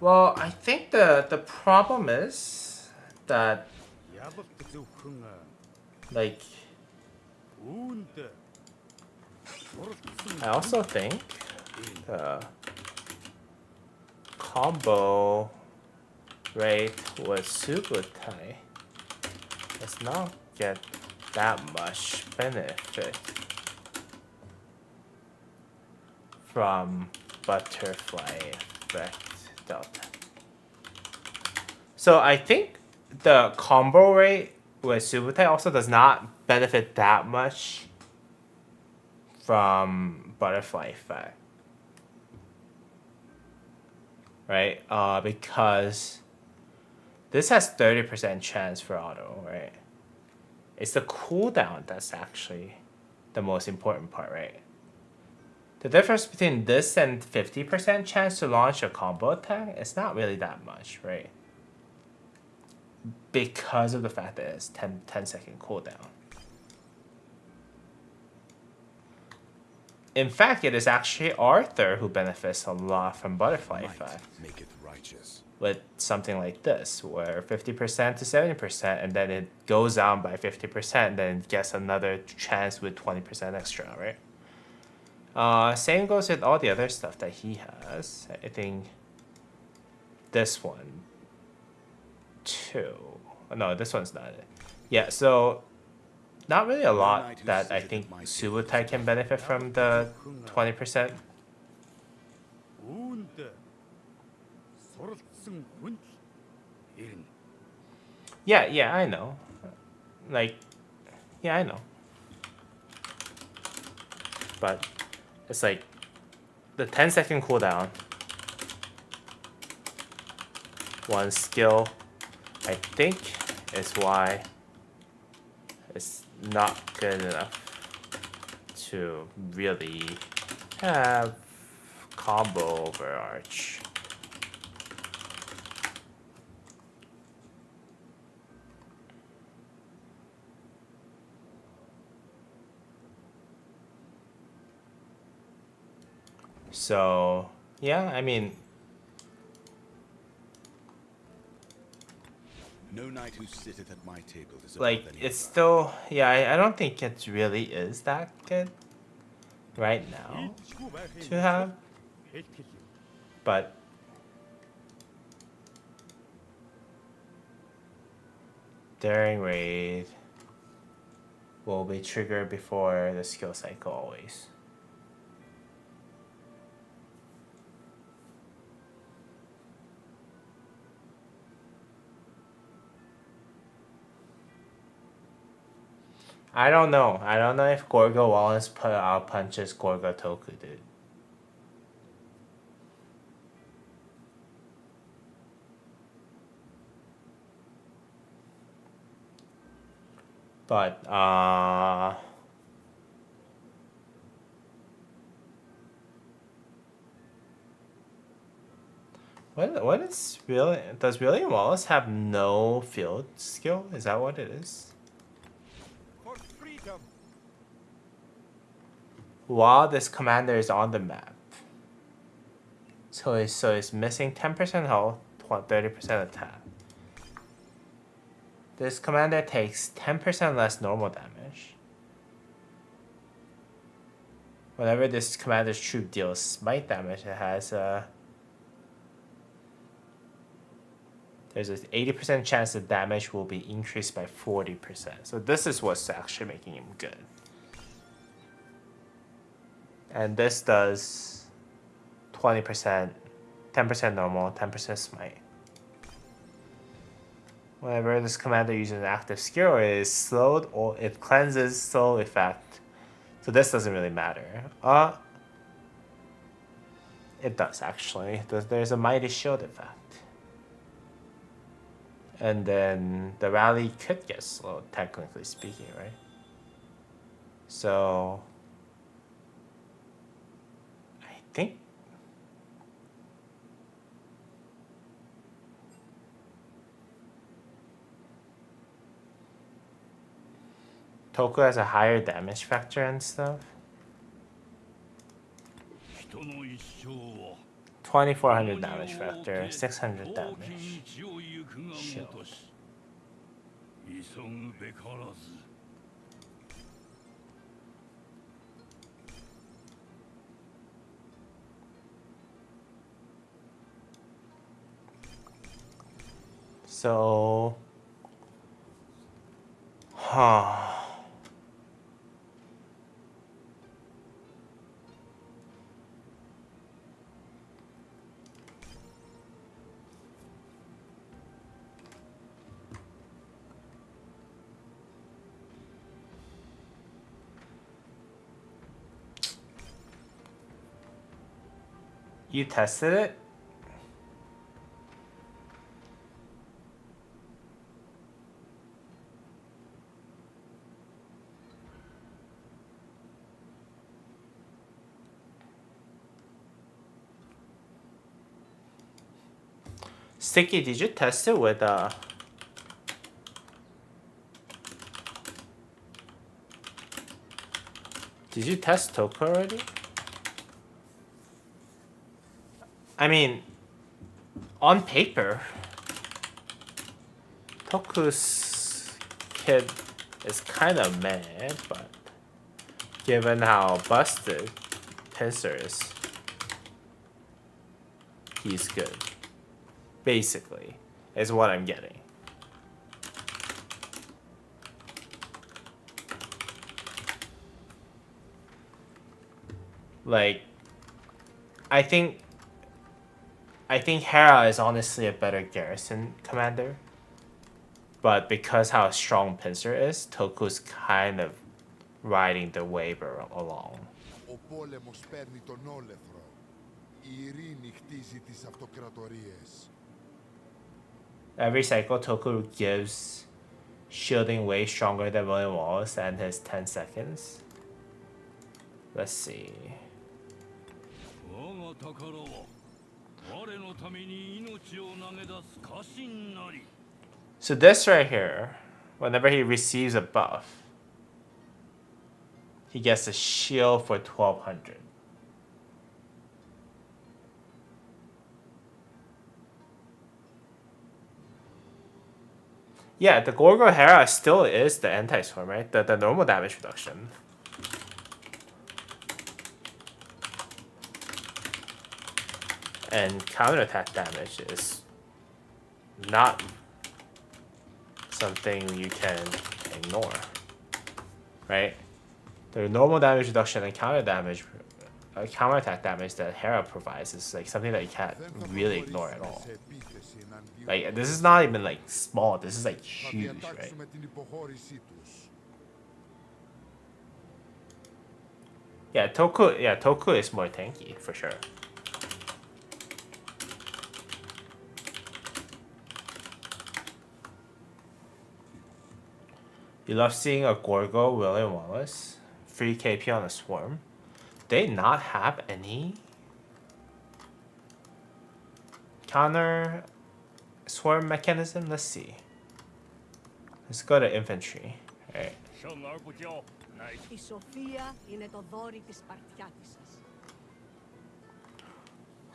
Well, I think the problem is that like I also think the combo rate with Subutai does not get that much benefit from butterfly effect delta. So I think the combo rate with Subutai also does not benefit that much from butterfly effect. Right? Because this has 30% chance for auto, right? It's the cooldown that's actually the most important part, right? The difference between this and 50% chance to launch a combo attack is not really that much, right? Because of the fact that it's 10-second cooldown. In fact, it is actually Arthur who benefits a lot from butterfly effect. Make it righteous. With something like this, where 50% to 70%, and then it goes down by 50%, then it gets another chance with 20% extra, right? Same goes with all the other stuff that he has. I think this one, too. No, this one's not it. Yeah, so not really a lot that I think Subutai can benefit from the 20%. Yeah, I know. Like, yeah, I know. But it's like the 10-second cooldown. One skill, I think, is why it's not good enough to really have combo overarch. So, yeah, I mean, No knight who sitteth at my table is like, above any it's other. still, yeah, I don't think it really is that good right now to have, but Daring Raid will be triggered before the skill cycle always. I don't know. I don't know if Gorgo Wallace put out punches Gorgo Toku did. But what is really, does William Wallace have no field skill? Is that what it is? For freedom. While this commander is on the map. So it's missing 10% health, 30% attack. This commander takes 10% less normal damage. Whenever this commander's troop deals smite damage, it has there's an 80% chance the damage will be increased by 40%. So this is what's actually making him good. And this does 20%, 10% normal, 10% smite. Whenever this commander uses an active skill, it is slowed or it cleanses slow effect. So this doesn't really matter. It does actually. There's a mighty shield effect. And then the rally could get slowed, technically speaking, right? So I think Toku has a higher damage factor and stuff. 2400 damage factor, 600 damage. Shield. So, you tested it? Sticky, did you test it with Did you test Toku already? I mean, on paper, Toku's kid is kind of mad, but given how busted Pincer is, he's good. Basically, is what I'm getting. Like, I think Hera is honestly a better garrison commander. But because how strong Pincer is, Toku's kind of riding the wave along. Ο πόλεμος παίρνει τον όλεθρο. Η ειρήνη χτίζει τις αυτοκρατορίες. Every cycle, Toku gives shielding way stronger than William Wallace and his 10 seconds. Let's see. So this right here, whenever he receives a buff, he gets a shield for 1200. Yeah, the Gorgo Hera still is the anti-swarm, right? The normal damage reduction. And counterattack damage is not something you can ignore, right? The normal damage reduction and counterattack damage that Hera provides is like something that you can't really ignore at all. Like, this is not even like small, this is like huge, right? Yeah, Toku is more tanky for sure. You love seeing a Gorgo William Wallace, free KP on a swarm. They not have any counter swarm mechanism? Let's see. Let's go to infantry. Alright. Η σοφία είναι το δόρυ της Σπαρτιάτισσας.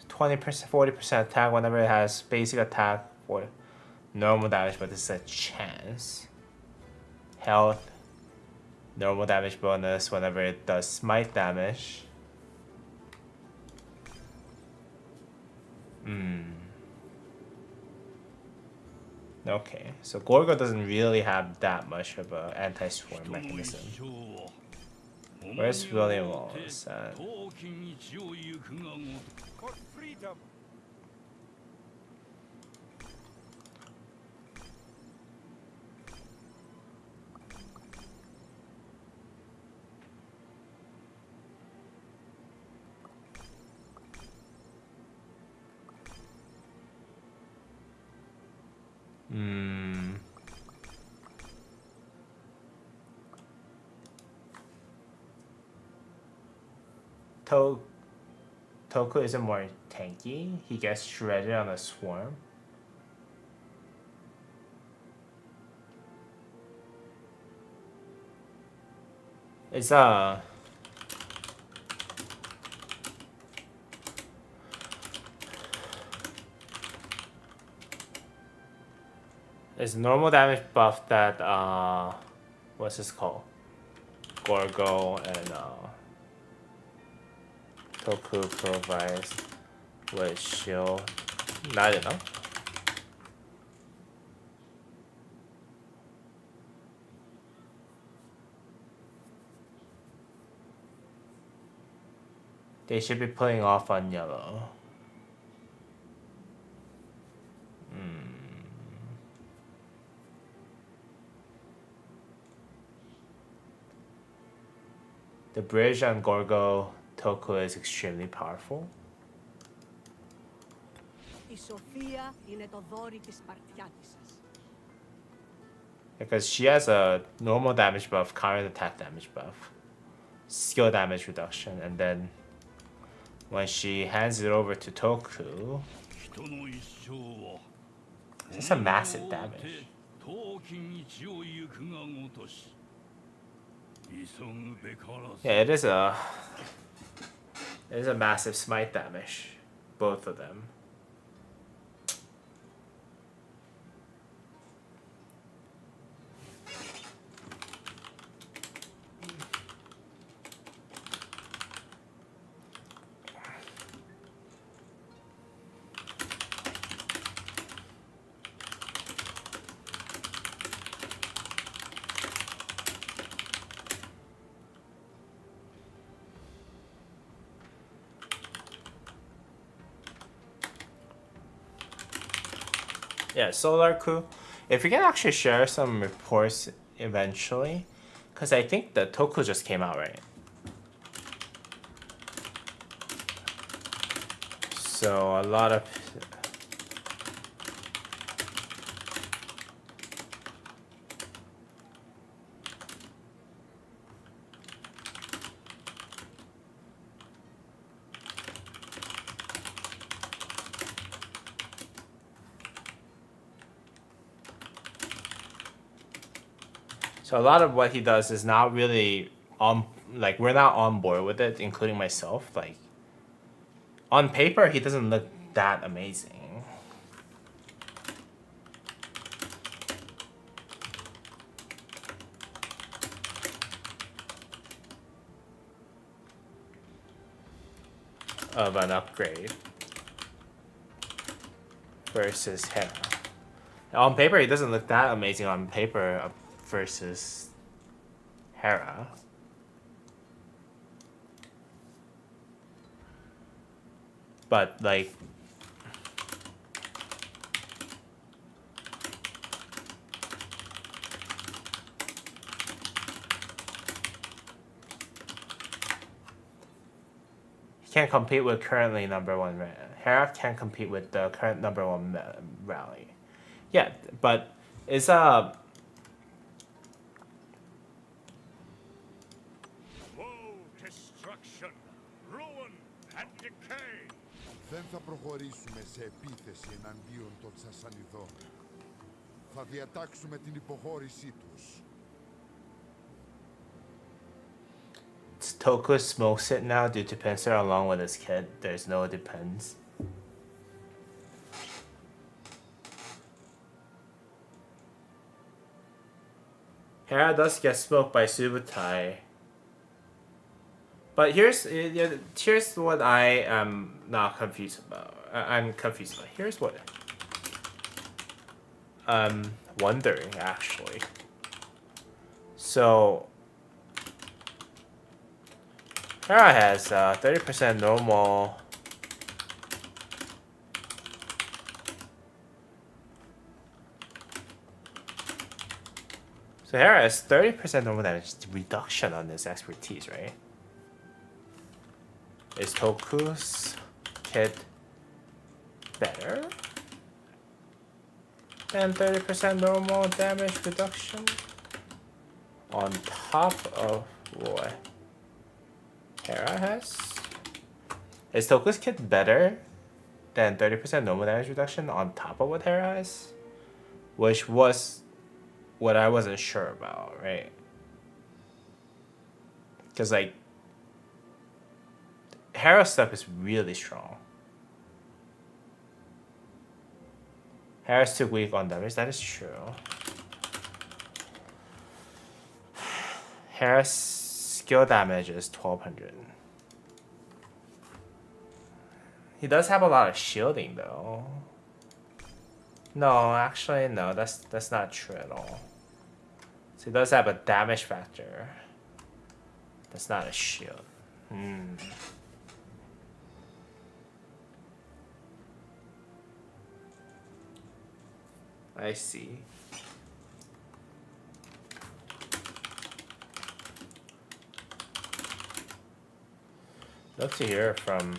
20%, 40% attack whenever it has basic attack for normal damage, but this is a chance. Health, normal damage bonus whenever it does smite damage. Okay, so Gorgo doesn't really have that much of a anti-swarm mechanism. Where's William Wallace at? For freedom. Toku isn't more tanky. He gets shredded on a swarm. It's it's normal damage buff that what's this called? Gorgo and Toku provides with shield. Not enough. They should be playing off on yellow. The bridge on Gorgo Toku is extremely powerful. Η σοφία είναι το δόρυ της Σπαρτιάτισσας. Because she has a normal damage buff, counter attack damage buff, skill damage reduction, and then when she hands it over to Toku, it's a massive damage. Yeah, it is a massive smite damage, both of them. Yeah, Solar Coup. If we can actually share some reports eventually, because I think the Toku just came out, right? So a lot of... So a lot of what he does is not really on, like, we're not on board with it, including myself. Like, on paper, he doesn't look that amazing. Of an upgrade versus Hera. On paper, he doesn't look that amazing on paper versus Hera. But, like, he can't compete with currently #1. Hera can't compete with the current #1 rally. Yeah, but it's Woe, destruction, ruin and decay. Δεν θα προχωρήσουμε σε επίθεση εναντίον των Σασανιδών. Θα διατάξουμε την υποχώρησή τους. Toku smokes it now due to Pincer along with his kid. There's no depends. Hera does get smoked by Subutai. But here's what I am not confused about. I'm confused about. Here's what. I'm wondering actually. So Hera has 30% normal. So Hera has 30% normal damage reduction on this expertise, right? Is Toku's kit better than 30% normal damage reduction? On top of what Hera has? Is Toku's kit better than 30% normal damage reduction on top of what Hera has? Which was what I wasn't sure about, right? Because, like, Hera's stuff is really strong. Hera's too weak on damage, that is true. Hera's skill damage is 1200. He does have a lot of shielding though. No, actually no, that's not true at all. So he does have a damage factor. That's not a shield. I see. Love to hear from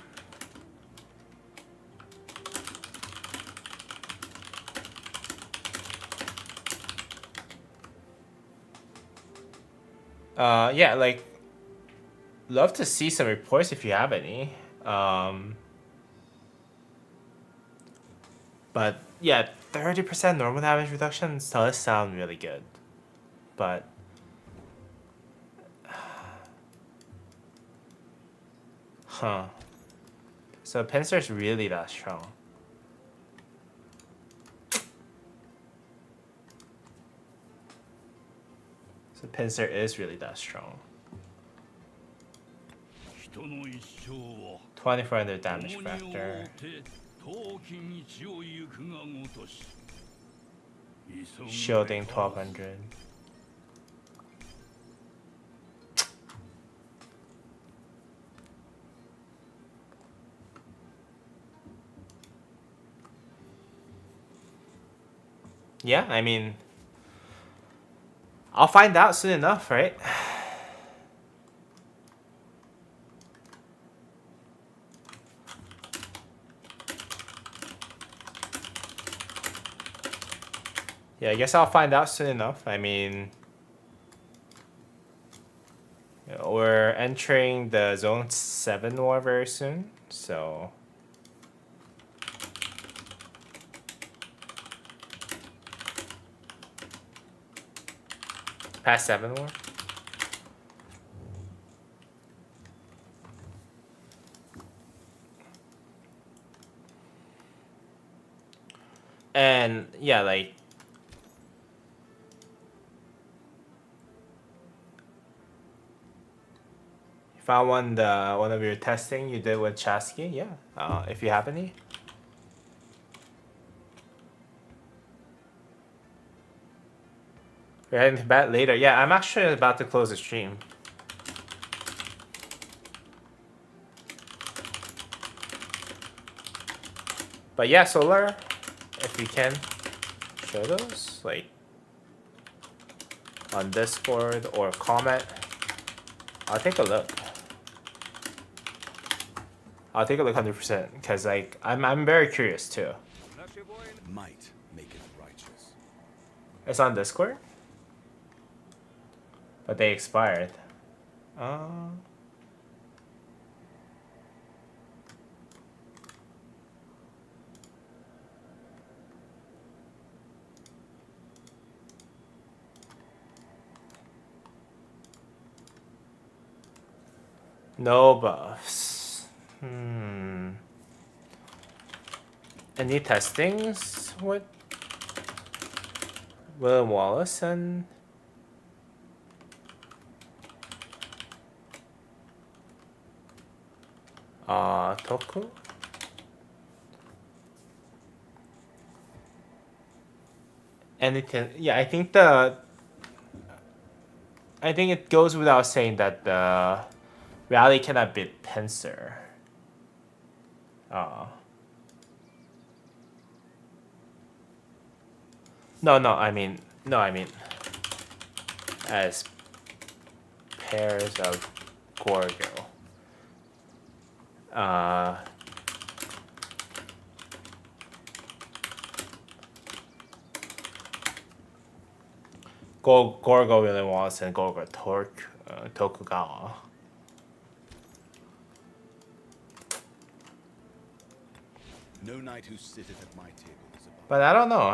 yeah, like love to see some reports if you have any. But yeah, 30% normal damage reduction does sound really good. But huh. So Pincer's really that strong. So Pincer is really that strong. 2400 damage factor. Shielding 1200. Yeah, I mean, I'll find out soon enough, right? Yeah, I guess I'll find out soon enough. I mean, we're entering the Zone 7 war very soon, so... Past 7 war? And, yeah, like... Found one of your testing you did with Chasky, yeah. If you have any. We're heading to bed later. Yeah, I'm actually about to close the stream. But yeah, Solar, if you can show those, like on Discord or comment, I'll take a look. I'll take a look 100% because like I'm very curious too. Might make it righteous. It's on Discord, but they expired. No buffs. Any testings? What? William Wallace and Toku? anything. Yeah, I think it goes without saying that the Rally cannot beat Pincer. No, I mean as pairs of Gorgo. Gorgo really wants and Gorgo Tokugawa. No knight who sitteth at my table is above. But I don't know.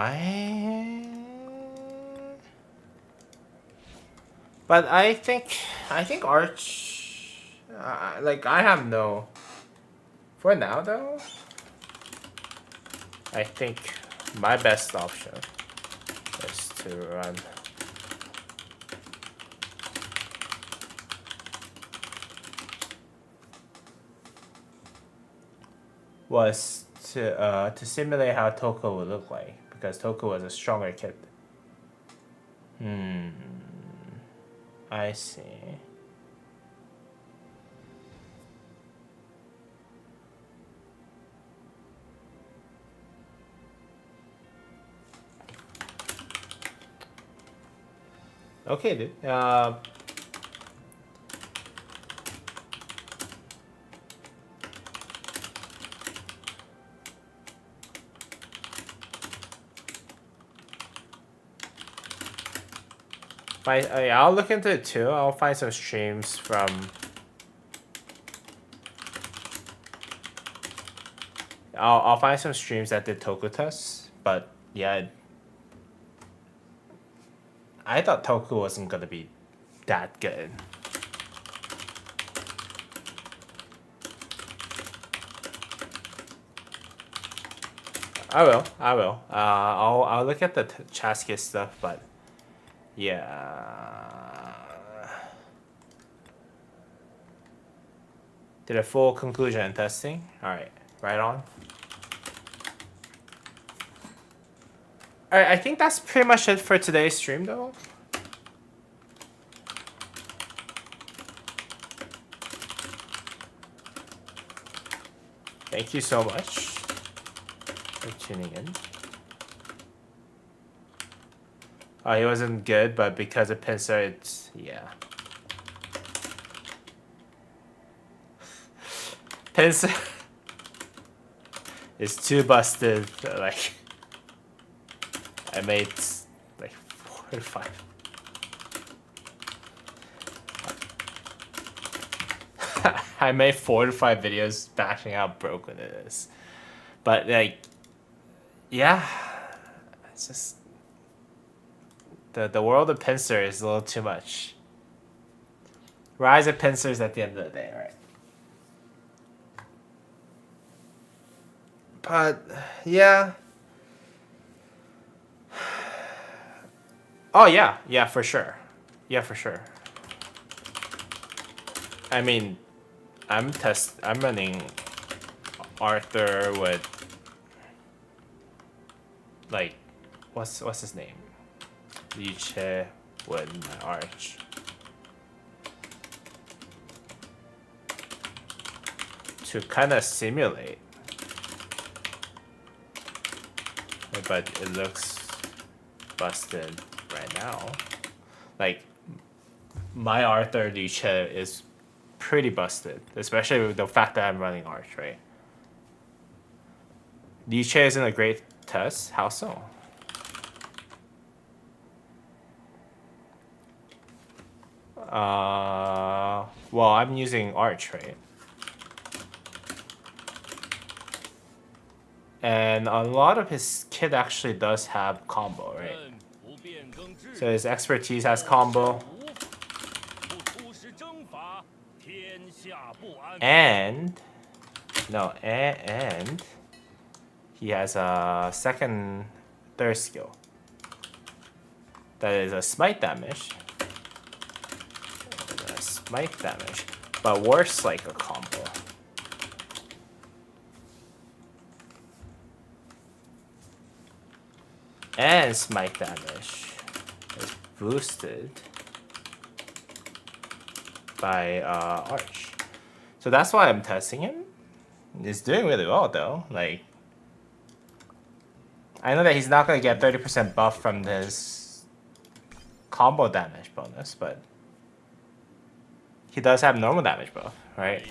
But I think Arch. Like I have no. For now though, I think my best option is to run. Was to simulate how Toko would look like, because Toko was a stronger kid. I see. Okay, dude. I'll look into it too. I'll find some streams from. I'll find some streams that did Tokutas, but yeah. I thought Toku wasn't gonna be that good. I will. I'll look at the Chaskia stuff, but yeah. Did a full conclusion and testing. All right, right on. All right, I think that's pretty much it for today's stream, though. Thank you so much for tuning in. Oh, he wasn't good, but because of Pincer, it's yeah. Pincer is too busted. Like I made like 4 or 5. I made 4 to 5 videos bashing how broken it is, but like, yeah, it's just the world of Pincer is a little too much. Rise of Pincers at the end of the day, right? But yeah. Oh yeah, for sure. Yeah, for sure. I mean, I'm running Arthur with like what's his name? Liche with my arch. To kind of simulate. But it looks busted right now. Like my Arthur Liche is pretty busted, especially with the fact that I'm running Arch, right? Liche isn't a great test. How so? Well, I'm using Arch, right? And a lot of his kit actually does have combo, right? So his expertise has combo. And he has a third skill. That is a smite damage. But worse like a combo. and smite damage is boosted by Arch. So that's why I'm testing him. He's doing really well though. Like, I know that he's not gonna get 30% buff from this combo damage bonus, but he does have normal damage buff, right?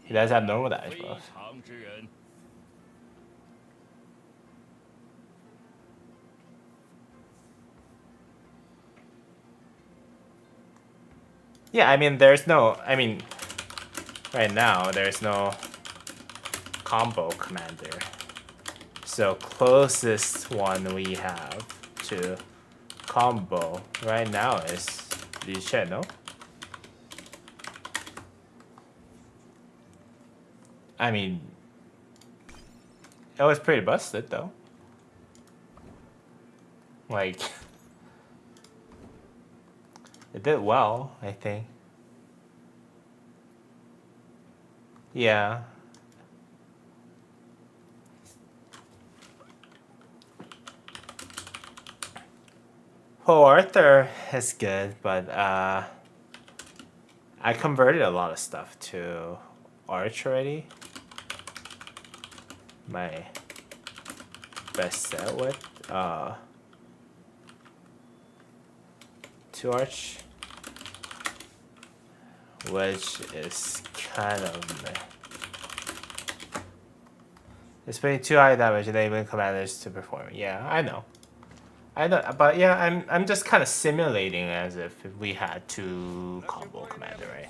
He does have normal damage buff. Yeah, I mean, there's no, I mean, right now, there's no combo commander. So closest one we have to combo right now is Liu Che, no? I mean, it was pretty busted though. Like, it did well, I think. Yeah. Oh, Arthur is good, but I converted a lot of stuff to Arch already. My best set with to Arch, which is kind of meh. It's putting too high damage, enabling commanders to perform. Yeah, I know, but yeah, I'm just kind of simulating as if we had two combo commander, right?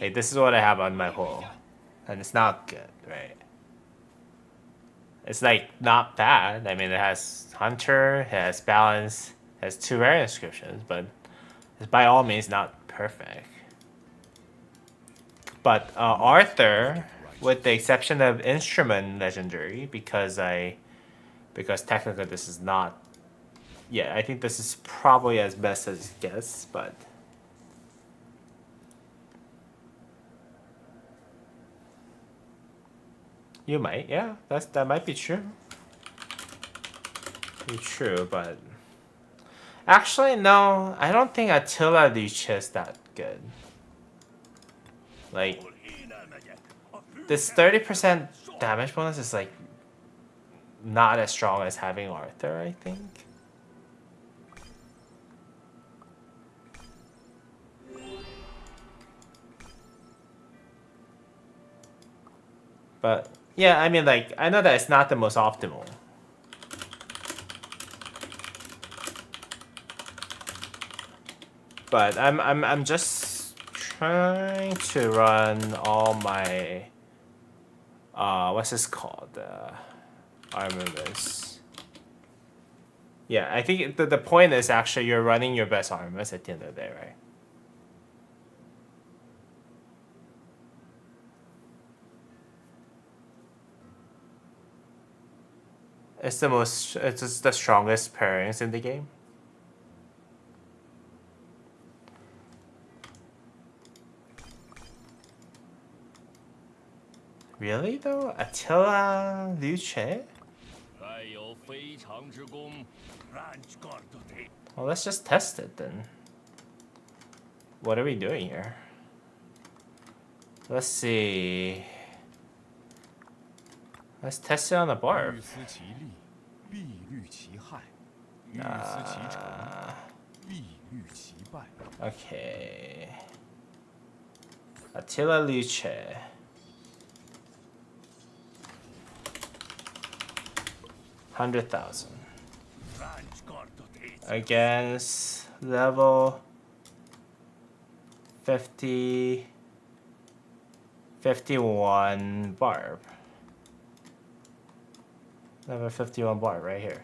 Like, this is what I have on my whole, and it's not good, right? It's like not bad. I mean, it has Hunter, it has Balance, it has 2 rare inscriptions, but it's by all means not perfect. But Arthur, with the exception of Instrument Legendary, because technically this is not. Yeah, I think this is probably as best as it gets, but. You might, yeah, that might be true. Be true, but actually no, I don't think Attila Leech is that good. Like, this 30% damage bonus is like not as strong as having Arthur, I think. But yeah, I mean, like, I know that it's not the most optimal. But I'm just trying to run all my what's this called? Armaments. Yeah, I think the point is actually you're running your best armaments at the end of the day, right? It's just the strongest pairings in the game. Really though? Attila Liu Che? Well, let's just test it then. What are we doing here? Let's see. Let's test it on the bar. Okay. Attila Liu Che. $100,000 against level 51 Barb. Level 51 Barb right here.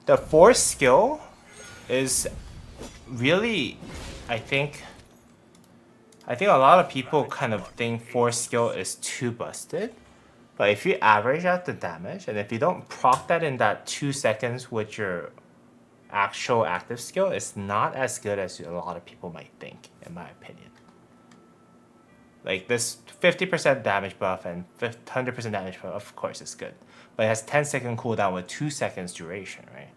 The force skill is really, I think a lot of people kind of think force skill is too busted. But if you average out the damage, and if you don't proc that in that 2 seconds with your actual active skill is not as good as a lot of people might think, in my opinion. Like this 50% damage buff and 100% damage buff, of course, is good. But it has 10-second cooldown with 2 seconds duration, right?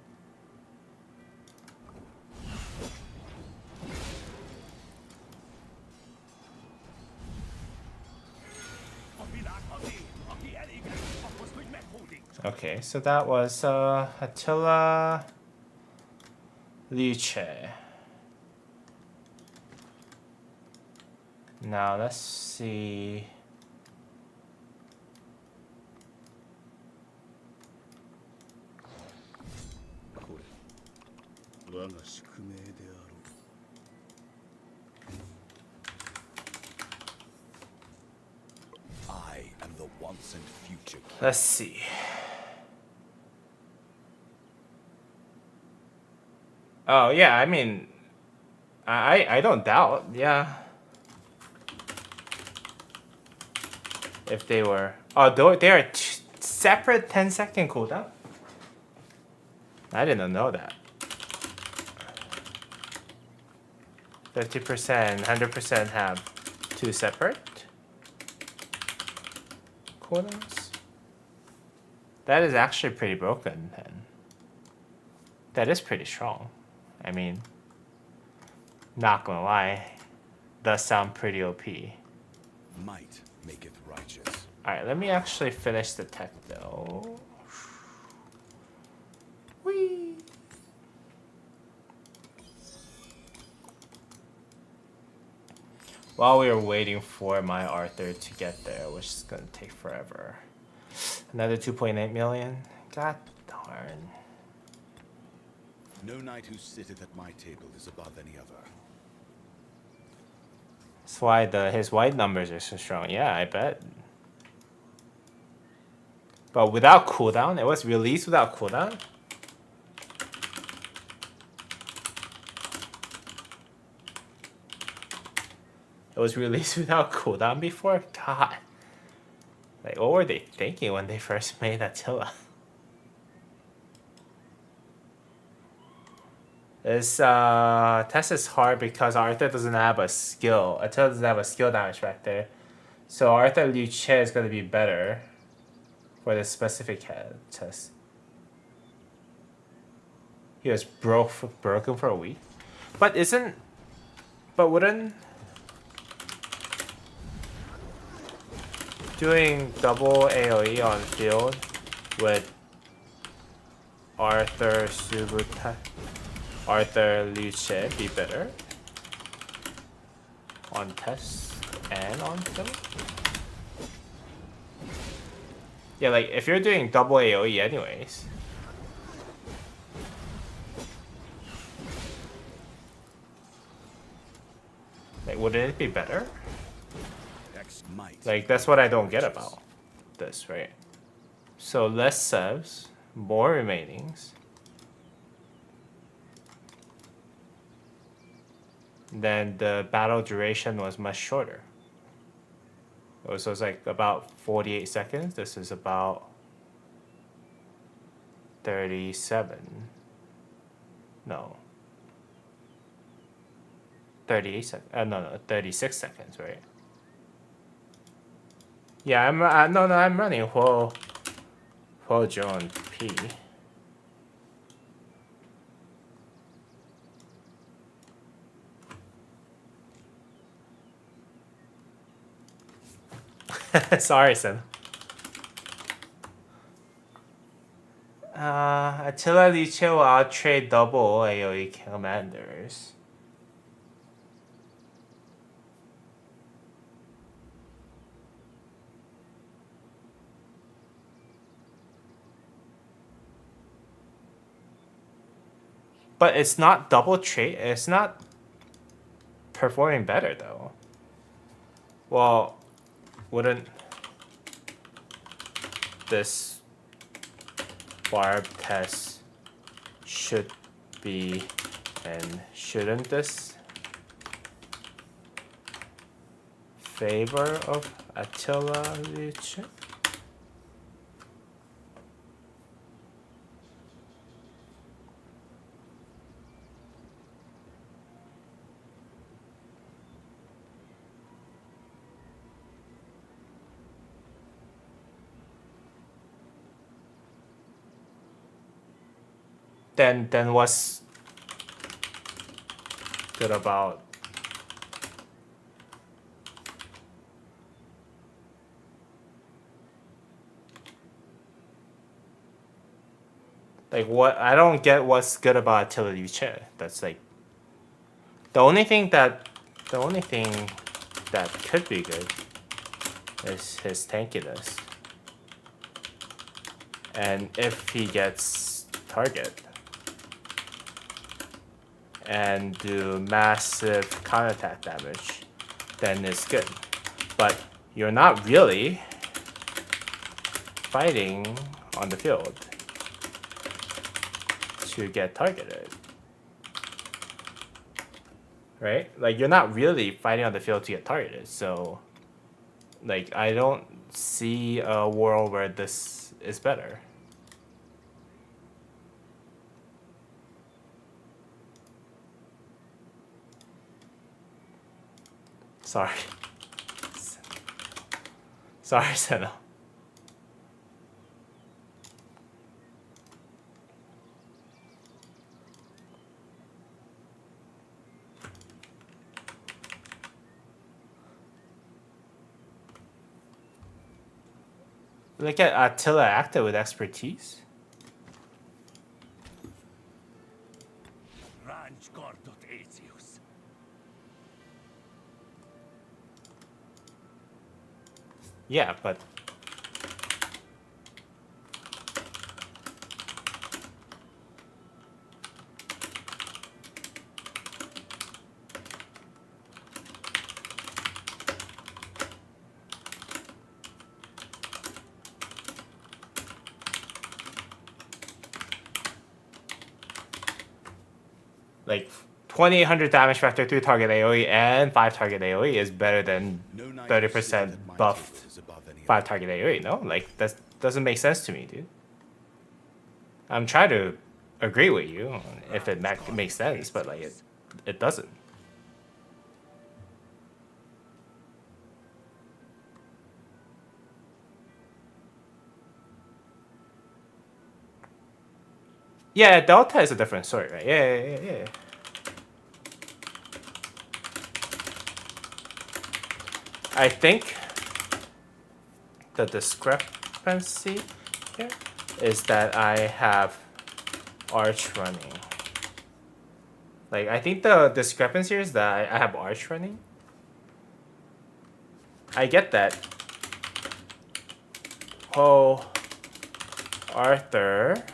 Okay, so that was Attila Liche. Now let's see. I am the once and future king. Let's see. Oh yeah, I mean, I don't doubt. Yeah. If they were, oh, they are separate 10-second cooldown. I didn't know that. 50%, 100% have 2 separate cooldowns. That is actually pretty broken then. That is pretty strong. I mean, not gonna lie, does sound pretty OP. Might maketh righteous. Alright, let me actually finish the tech though. Whee! While we are waiting for my Arthur to get there, which is gonna take forever. Another 2.8 million? God darn. No knight who sitteth at my table is above any other. That's why his white numbers are so strong. Yeah, I bet. But without cooldown, it was released without cooldown. It was released without cooldown before? God. Like, what were they thinking when they first made Attila? This test is hard because Arthur doesn't have a skill. Attila doesn't have a skill damage back there. So Arthur Luce is going to be better for this specific test. He was broken for a week. But wouldn't doing double AoE on field with Arthur Luce be better on test and on field? Yeah, like if you're doing double AoE anyways. Like, wouldn't it be better? Like, that's what I don't get about this, right? So less subs, more remainings. Then the battle duration was much shorter. So it was like about 48 seconds. This is about 37. No. 38 seconds. No, 36 seconds, right? Yeah, I'm running Huo John P. Sorry, son. Attila Liche will outtrade double AoE commanders. But it's not double trade. It's not performing better though. Well, wouldn't this barb test should be, and shouldn't this favor of Attila Liche? Then what's good about like what? I don't get what's good about Attila Luce. That's like the only thing that could be good is his tankiness. And if he gets target and do massive counterattack damage, then it's good. But you're not really fighting on the field to get targeted. Right? Like, you're not really fighting on the field to get targeted, so like, I don't see a world where this is better. Sorry. Sorry, Senna. Look at Attila Acta with expertise. Yeah, but like 2800 damage factor, 3 target AoE, and 5 target AoE is better than 30% buffed 5 target AoE, no? Like, that doesn't make sense to me, dude. I'm trying to agree with you if it makes sense, but like, it doesn't. Yeah, Delta is a different story, right? Yeah. I think the discrepancy here is that I have Arch running. Like, I think the discrepancy is that I have Arch running. I get that. Oh, Arthur.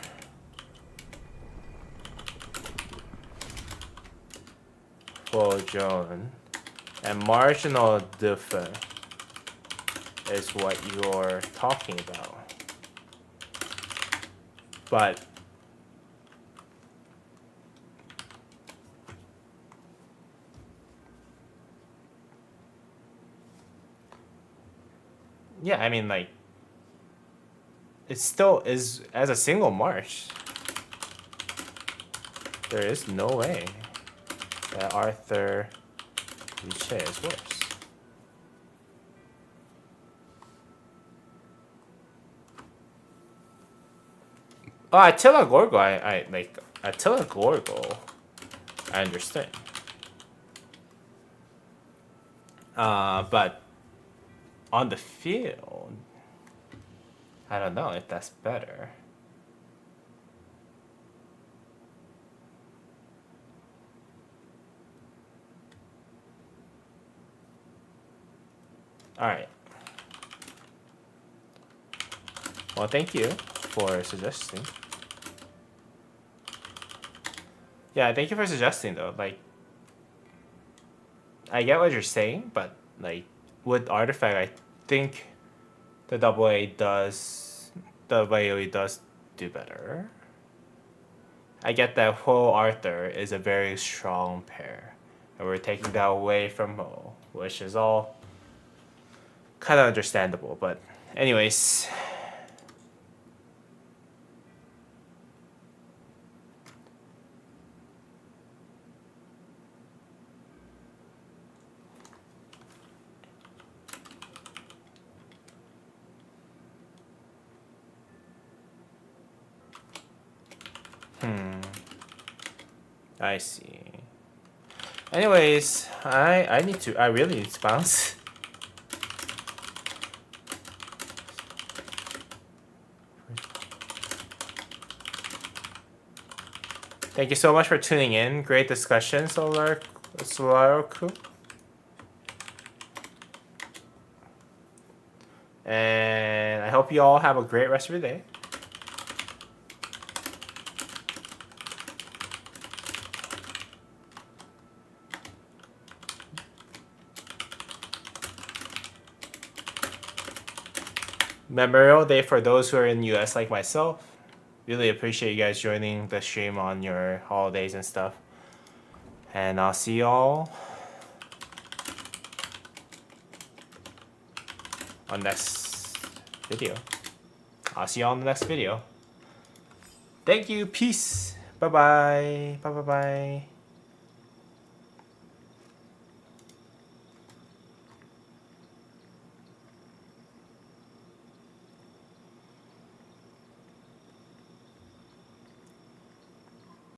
Full Joan. And marginal differ is what you're talking about. But yeah, I mean, like, it still is as a single march. There is no way that Arthur Luce is worse. Oh, Attila Gorgo, I like Attila Gorgo. I understand. But on the field, I don't know if that's better. All right. Well, thank you for suggesting. Yeah, thank you for suggesting, though. Like, I get what you're saying, but like with Artifact, I think the AAA does, the AoE does do better. I get that Ho Arthur is a very strong pair, and we're taking that away from Ho, which is all kind of understandable. But anyways. I see. Anyways, I really need to bounce. Thank you so much for tuning in. Great discussion, Solaroku. And I hope you all have a great rest of your day. Memorial Day for those who are in the US like myself. Really appreciate you guys joining the stream on your holidays and stuff. And I'll see y'all on next video. I'll see y'all on the next video. Thank you. Peace. Bye-bye. Bye-bye-bye.